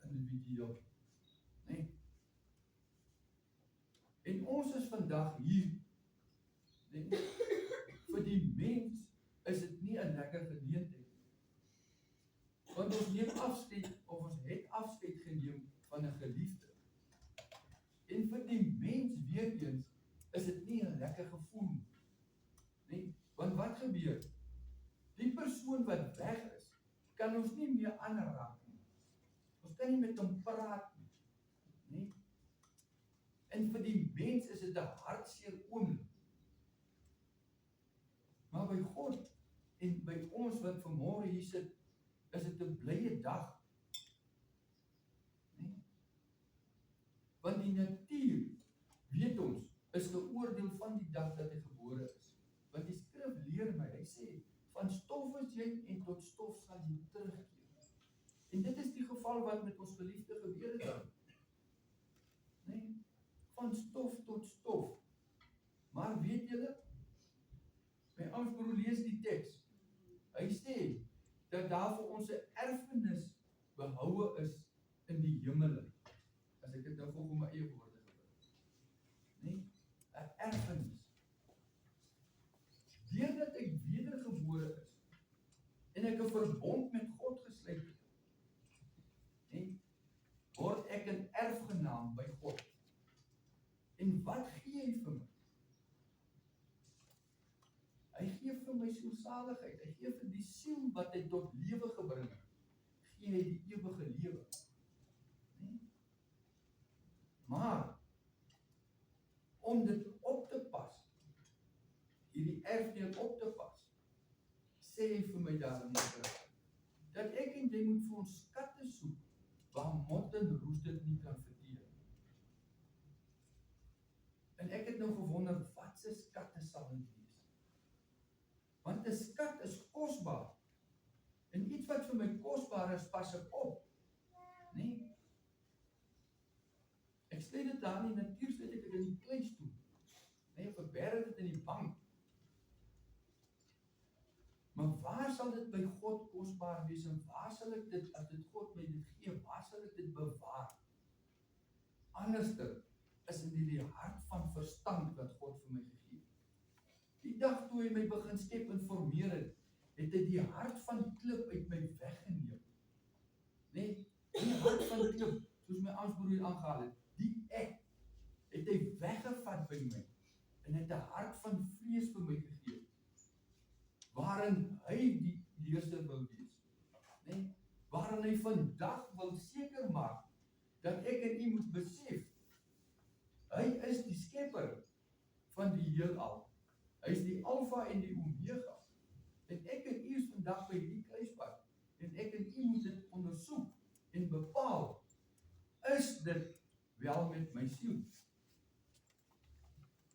Speaker 1: individueel. Nee. En ons is vandag hier, nee, vir die mens is dit nie 'n lekker geleentheid. Want ons neem afskeid, of ons het afskeid geneem van 'n geliefde. En vir die mens weer eens, is dit nie 'n lekker gevoel nie. Nee, want wat gebeur? Die persoon wat weg is, kan ons nie meer aanraak nie. Ons kan nie met hom praat nie. Nee? En vir die mens is dit 'n hartseer oomblik. Maar by God en by ons wat vanmôre hier sit, is dit 'n blye dag. Nee? Want die natuur, weet ons, is geoordeel van die dag dat hy gebore is. Want die skrif leer my, hy sê, van stof is jy en tot stof sal jy terugkeer. En dit is die geval wat met ons geliefde gebeur het. Nee, van stof tot stof. Maar weet julle, my ouers broer lees die teks. Hy sê dat daar vir ons 'n erfenis behoue is in die hemele. As ek dit nou gou op my eie woorde gebruik. Nee, 'n erfenis. Deurdat ek wedergebore is en ek 'n verbond met God gesluit het, nee, word ek 'n erfgenaam by God. En wat gee hy vir my? Hy gee vir my sielsaligheid. Hy gee vir die siel wat hy tot lewe gebring het. Gee hy die ewige lewe. Nee? Maar om dit op te pas, hierdie erfdeel op te pas, sê hy vir my daarin dat ek en jy moet vir ons skatte soek waar mot en roes dit nie kan verteer. En ek het nou gewonder, wat se skatte sal dit wees? Want 'n skat is kosbaar. En iets wat vir my kosbaar is, pas ek op. Nee? Ek sluit dit daar in die natuur, sluit ek dit in die kluis toe. Nee, ek verberg dit in die bank. Maar waar sal dit by God kosbaar wees en waar sal ek dit, as dit God my dit gee, waar sal ek dit bewaar? Anderster is in die hart van verstand wat God vir my gegee het. Die dag toe hy my begin skep en formeer het, het hy die hart van klip uit my weggeneem. Nee, die hart van klip, soos my oudsbroer aangehaal het, die ek, het hy weggevat by my, en het 'n hart van vlees vir my gegee, waarin hy die heerser wil wees. Nee, waarin hy vandag wil seker maak, dat ek en u moet besef, hy is die skepper van die heelal. Hy is die alfa en die omega. En ek en u is vandag by die kruispunt. En ek en u moet dit ondersoek en bepaal, is dit wel met my siel?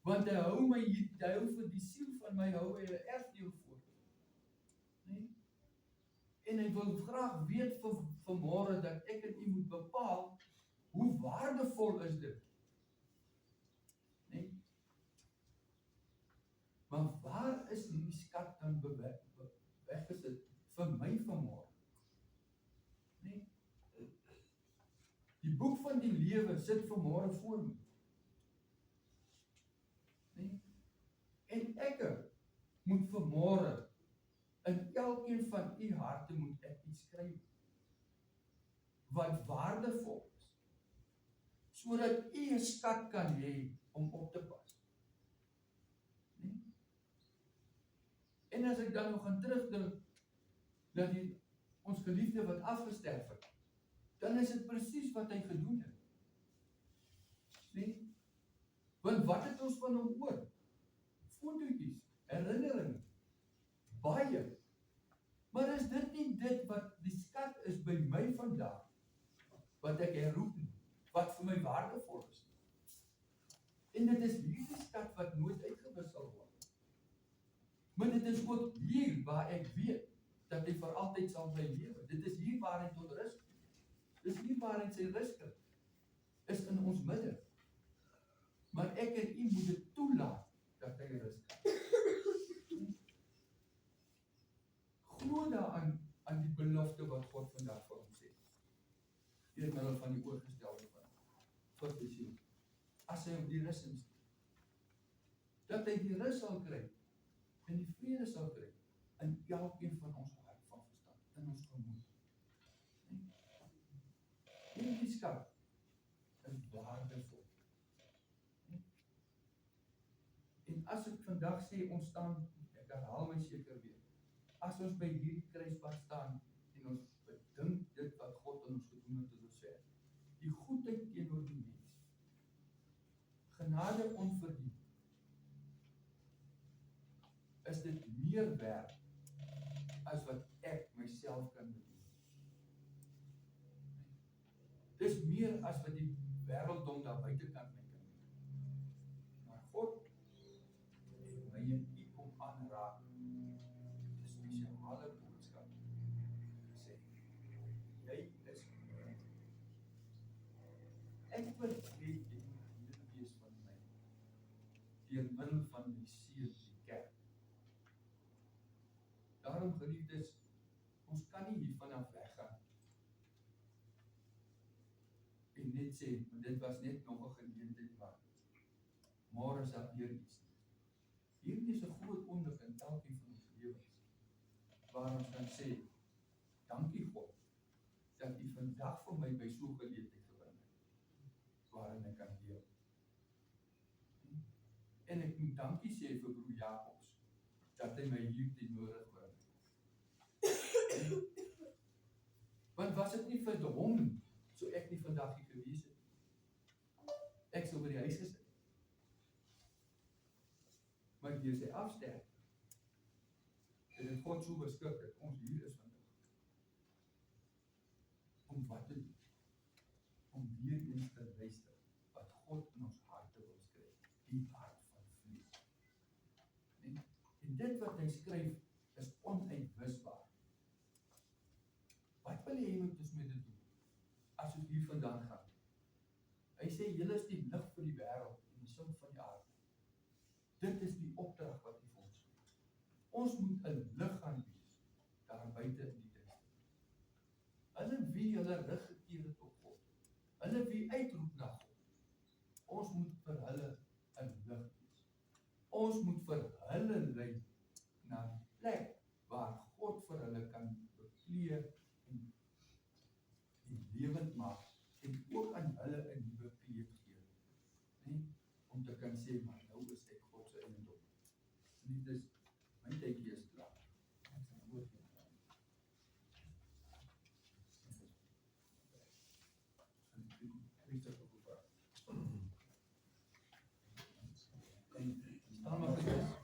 Speaker 1: Want hy hou my hier, hy hou vir die siel van my, hou hy 'n erfdeel voor. Nee? En hy wil graag weet vanmôre dat ek en u moet bepaal, hoe waardevol is dit? Nee? Maar waar is hierdie skat dan weggesit vir my vanmôre? Nee? Die boek van die lewe sit vanmôre voor my. Nee? En ek moet vanmôre in elkeen van u harte moet ek iets skryf wat waardevol is, sodat u 'n skat kan hê om op te pas. Nee? En as ek dan nog gaan terugdink dat ons geliefde wat afgesterf het, dan is dit presies wat hy gedoen het. Nee? Want wat het ons van hom oor? Fotootjies, herinneringe, baie. Maar is dit nie dit wat die skat is by my vandag, wat ek herroep, wat vir my waardevol is? En dit is hierdie skat wat nooit uitgewissel word. Maar dit is ook hier waar ek weet, dat hy vir altyd sal bly lewe. Dit is hier waar hy tot rus kom. Dis hier waar hy sy rus kry, is in ons midde. Maar ek en u moet dit toelaat, dat hy rus kry. Glo daaraan, aan die belofte wat God vandag vir ons sê. Deur middel van die oorgestelde vir die siel. As hy op die rus instel. Dat hy die rus sal kry, en die vrede sal kry, in elkeen van ons hart van verstand, in ons gemoed. Hierdie skat is waardevol. En as ek vandag sê, ons staan, ek herhaal my seker weer, as ons by hierdie kruispunt staan, en ons bedink dit wat God in ons gedoen het tot dusver, die goedheid teenoor die mens, genade onverdien, is dit meer werd, as wat ek myself kan bedien. Dis meer as wat die wêrelddom daar buitekant my kan doen. Maar God het my en u kom aanraak met 'n spesiale boodskap gesê. jy is oorwin. Ek wil hê jy moet deel wees van my, deur middel van die seun, die kerk. Daarom geliefdes, ons kan nie hiervan af weggaan en net sê, maar dit was net nog 'n geleentheid maar môre is daar weer iets. Hierdie is 'n groot oomblik in elkeen van ons lewens, waar ons kan sê, dankie God, dat U vandag vir my by so 'n geleentheid gebring het, waarin ek kan deel. En ek moet dankie sê vir broer Jacobs, dat hy my hier teenwoordig bring. Want was dit nie vir hom, so ek nie vandag hier gewees het. Ek sou by die huis gesit. Maar deur sy afsterf, het dit God so beskik dat ons hier is vandag. Om wat te doen? Om weer eens te luister wat God in ons harte wil skryf, die hart van vlees. En dit wat hy skryf is onuitwisbaar. Wat wil hy moet ons met dit doen? As ons hier vandaan gaan. Hy sê, julle is die lig vir die wêreld en die son van die aarde. Dit is die opdrag wat hy vir ons gee. Ons moet 'n lig gaan wees, daar buite in die duisternis. Hulle wie hulle rug gekeer het op God, hulle wie uitroep na God, ons moet vir hulle 'n lig wees. Ons moet vir hulle lei na die plek waar God vir hulle kan bekleed en lewend maak en ook aan hulle 'n nuwe kleed gee. Nee, om te kan sê, maar nou is ek God se eiendom. Liefdes, my tydjie is klaar. Ek sal oor gaan. Staan maar gerus.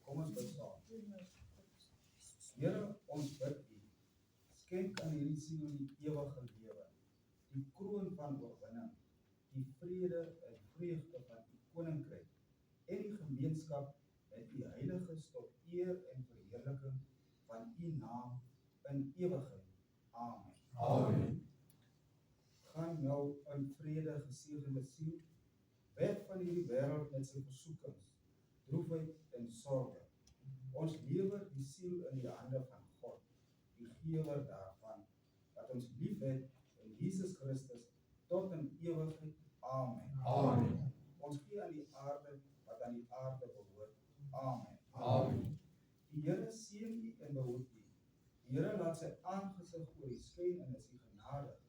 Speaker 2: Kom ons bid saam. Here, ons bid U, skenk aan hierdie siel die ewige lewe, die kroon van oorwinning, die vrede en vreugde van U koninkryk en die gemeenskap met U heiliges tot eer en verheerliking van U naam in ewigheid. Amen.
Speaker 1: Amen.
Speaker 2: Gaan nou in vrede, gesegende siel, weg van hierdie wêreld met sy versoekings, droefheid en sorge. Ons lewer die siel in die hande van God, die gewer daarvan, wat ons liefhet in Jesus Christus tot in ewigheid. Amen.
Speaker 1: Amen.
Speaker 2: Ons gee aan die aarde wat aan die aarde behoort. Amen.
Speaker 1: Amen.
Speaker 2: Die Here seën U en behoed U. Die Here laat sy aangesig oor U skyn en is U genadig.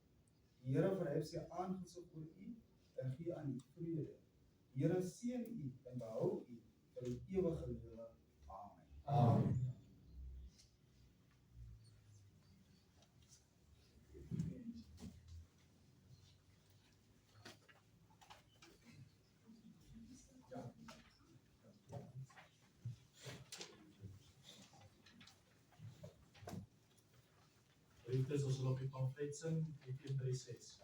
Speaker 2: Die Here verhef sy aangesig oor U en gee aan U vrede. Die Here seën U en behou U vir die ewige lewe. Amen.
Speaker 1: Amen.
Speaker 3: Liefdes, ons sal op die pamflet sing, Epheesiërs 3:6.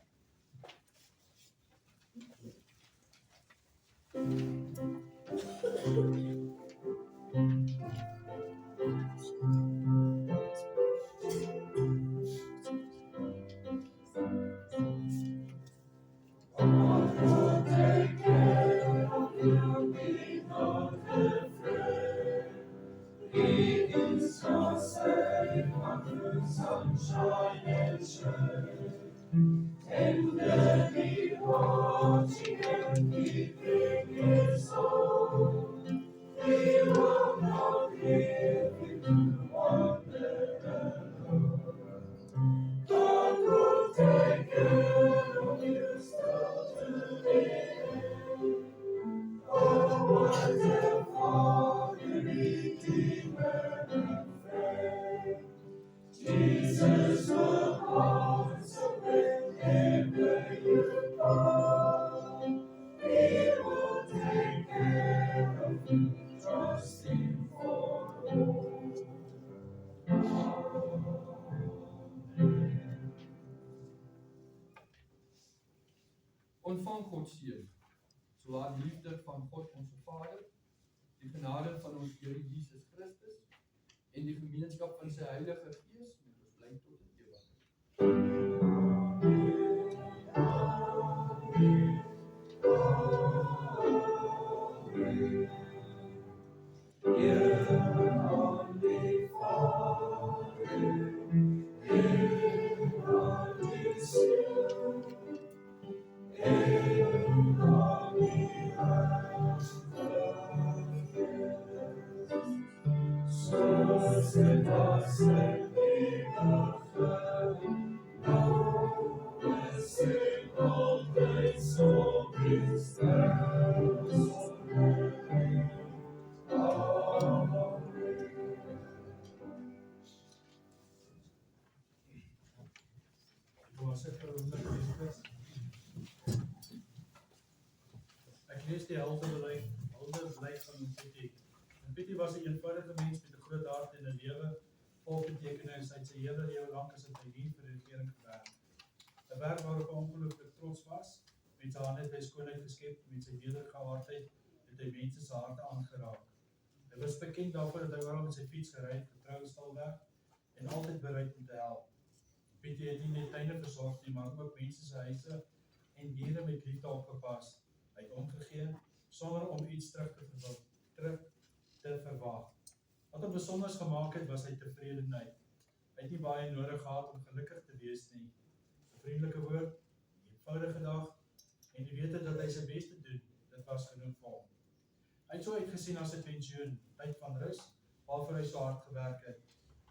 Speaker 2: Sunshine and shine, tenderly watching and keeping his soul. We will not live into wonder alone. God will take care of you still to the end. Oh, what a Father, Redeemer, and friend. Jesus will answer whenever you call. He will take care of you, trusting for all.
Speaker 1: Ontvang God seën, so laat die liefde van God onze Vader, die genade van ons Here Jesus Christus en die gemeenskap van sy Heilige Gees met ons bly tot in ewigheid.
Speaker 3: Ek lees die heldenbelyk van Pietie. En Pietie was 'n eenvoudige mens met 'n groot hart en 'n lewe vol betekenis. Hy het sy hele lewe lank as 'n dier vir die regering gewerk. 'n Werk waarop hy ongelooflik trots was, met sy hande by skoonheid geskep, met sy nederige hardheid het hy mense se harte aangeraak. Hy was bekend daarvoor dat hy oral met sy fiets gery het, getrou stilweg en altyd bereid om te help. Pietie het nie net tuine versorg nie, maar ook mense se huise en diere met liefde opgepas. Hy het omgegee sonder om iets terug te verwag. Wat hom besonders gemaak het, was sy tevredenheid. Hy het nie baie nodig gehad om gelukkig te wees nie. 'n Vriendelike woord, 'n eenvoudige dag en die wete dat hy sy bes te doen, dit was genoeg vir hom. Hy het so uitgesien as 'n pensioen, tyd van rus, waarvoor hy so hard gewerk het.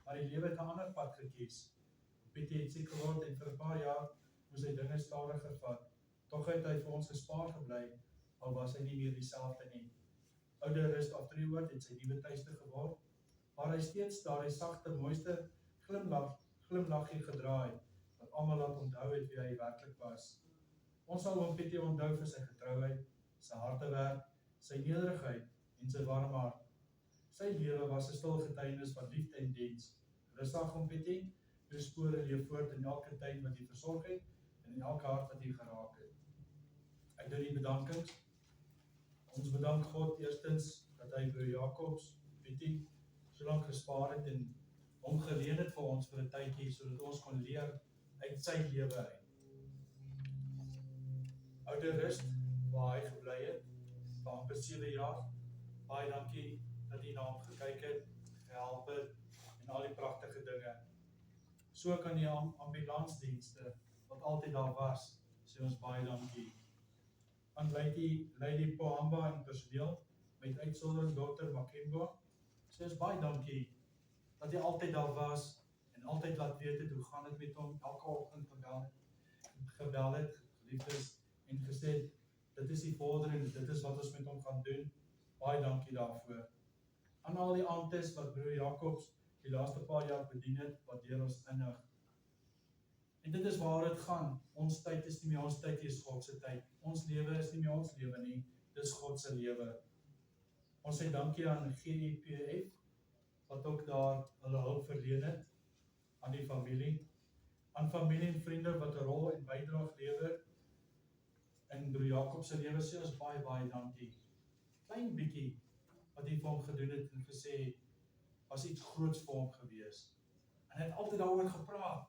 Speaker 3: Maar die lewe het 'n ander pad gekies. Pietie het siek geword en vir 'n paar jaar moes hy dinge stadiger vat. Tog het hy vir ons gespaar gebly, al was hy nie meer dieselfde nie. Oude Rust Afdriehoort het sy nuwe tuiste geword, waar hy steeds daardie sagte, mooiste glimlaggie gedraai, wat almal laat onthou het wie hy werklik was. Ons sal hom Pietie onthou vir sy getrouheid, sy harde werk, sy nederigheid en sy warm hart. Sy lewe was 'n stil getuienis van liefde en diens. Rustig hom Pietie, jou spore leef voort in elke tuin wat jy versorg het en in elke hart wat jy geraak het. Ek doen die bedankings. Ons bedank God eerstens dat hy broer Jacobs, Pietie, so lank gespaar het en hom geleen het vir ons vir 'n tydjie, sodat ons kon leer uit sy lewe uit. Oude Rust, waar hy gebly het, vir amper 7 jaar, baie dankie dat jy na hom gekyk het, gehelp het en al die pragtige dinge. So kan die ambulansdienste, wat altyd daar was, sê ons baie dankie. Aan Lady Pohamba en personeel, met uitsondering Dr. Makemba, sê ons baie dankie, dat jy altyd daar was, en altyd laat weet het, hoe gaan het met hom, elke oggend gebel het, geliefdes, en gesê, dit is die vordering, dit is wat ons met hom gaan doen, baie dankie daarvoor. Aan al die amptes wat broer Jacobs die laaste paar jaar bedien het, wat deur ons innig. En dit is waar het gaan, ons tyd is nie meer ons tyd, is God se tyd. Ons lewe is nie meer ons lewe nie, dis God se lewe. Ons sê dankie aan GEPF, wat ook daar hulle hulp verleen het, aan die familie, aan familie en vriende wat 'n rol en bydrae gelewer in broer Jakob se lewe, sê ons baie, baie dankie. Klein bietjie wat hy vir hom gedoen het en gesê, was iets groots vir hom gewees. En hy het altyd daaroor gepraat,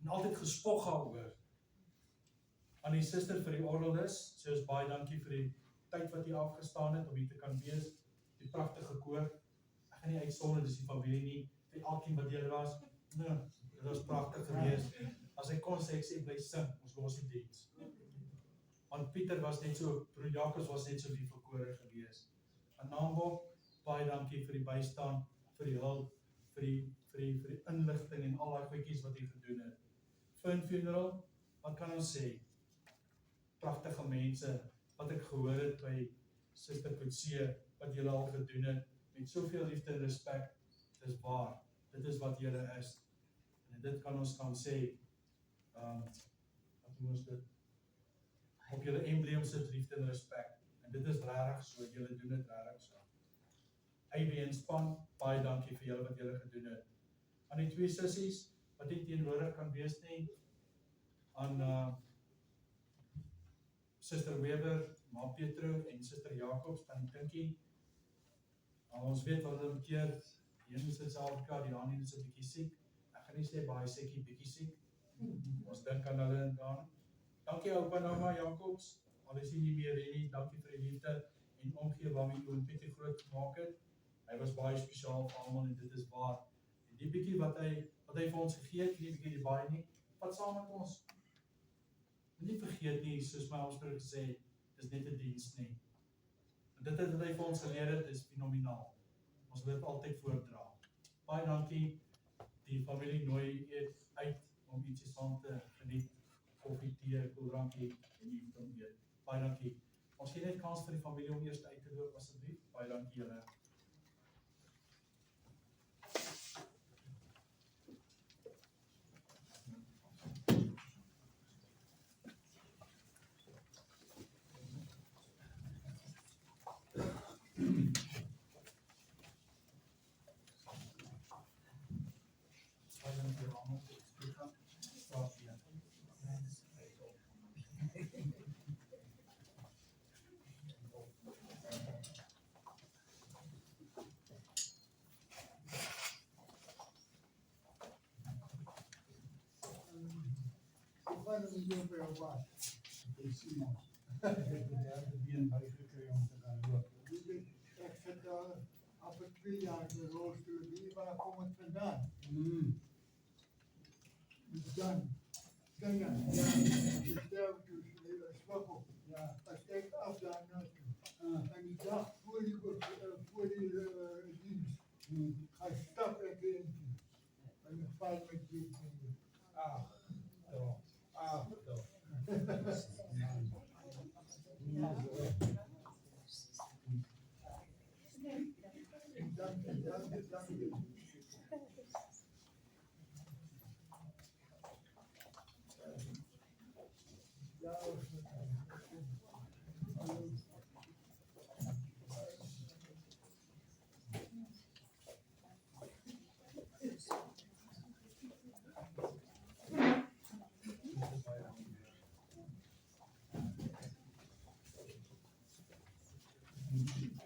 Speaker 3: en altyd gespog daaroor. Aan die suster vir die orgelis, sê ons baie dankie vir die tyd wat hy afgestaan het, om hier te kan wees, die prachtige koor. Ek gaan nie uitsonder, dis die familie nie, vir elkeen wat hier was, nee, dit was prachtig gewees. As hy kon sê, ek sê, bly sing, ons los die diens. Want Pieter was net so, broer Jacobs was net so lief vir kore gewees. Aan Naambok, baie dankie vir die bystand, vir die hulp, vir die inligting en al die goedjies wat hy gedoen het. Fun Funeral, wat kan ons sê? Pragtige mense, wat ek gehoor het by Suster Coetzee, wat julle al gedoen het, met soveel liefde en respect, dis waar, dit is wat julle is. En dit kan ons kan sê, wat doen ons dit? Op julle embleem sit liefde en respect, en dit is rarig so, julle doen dit rarig so. IB en span, baie dankie vir julle wat julle gedoen het. Aan die 2 sissies, wat nie teenwoordig kan wees nie, aan Suster Weber, Ma Petro en Suster Jacobs, van die Tinkie, Ons weet hulle 'n keer, die een is in Suid-Afrika, die ander is 'n bietjie siek. Ek gaan nie sê baie siekie, bietjie siek. Ons dink aan hulle en dan. Dankie oupa en ouma Jacobs, al is hy nie meer hier nie. Dankie vir die liefde en omgee waarmee jy Pietie groot gemaak het. Hy was baie spesiaal vir almal en dit is waar. En die bietjie wat hy vir ons gegee het, nie bietjie die baie nie, vat saam met ons. Moenie vergeet nie, soos my ons gesê het, dis net 'n diens nie. En dit het hy vir ons geleer het, is fenomenaal. Ons wil dit altyd voordra. Baie dankie. Die familie nooi eet uit om ietsie saam te geniet. Koffie, tee, koeldrankie en iets om eet. Baie dankie. Ons gee net kans vir die familie om eers uit te loop asseblief. Baie dankie julle.
Speaker 2: Wat is die doen vir jou wat? Ek sien ons. Ek het die derde been bygekry om te gaan loop. Ek sit daar op 'n 2 jaar in 'n rolstoel. Wie waar kom ek vandaan? Dan. Ja, ik sterf dus heel zwak. Ja, als ik af daar naartoe. En die dag voor die dienst, ga ik stap ik in. En ik val met die. Ach, toch. Ach, toch. Dank je.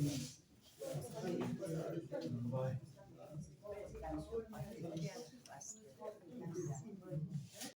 Speaker 2: Okay.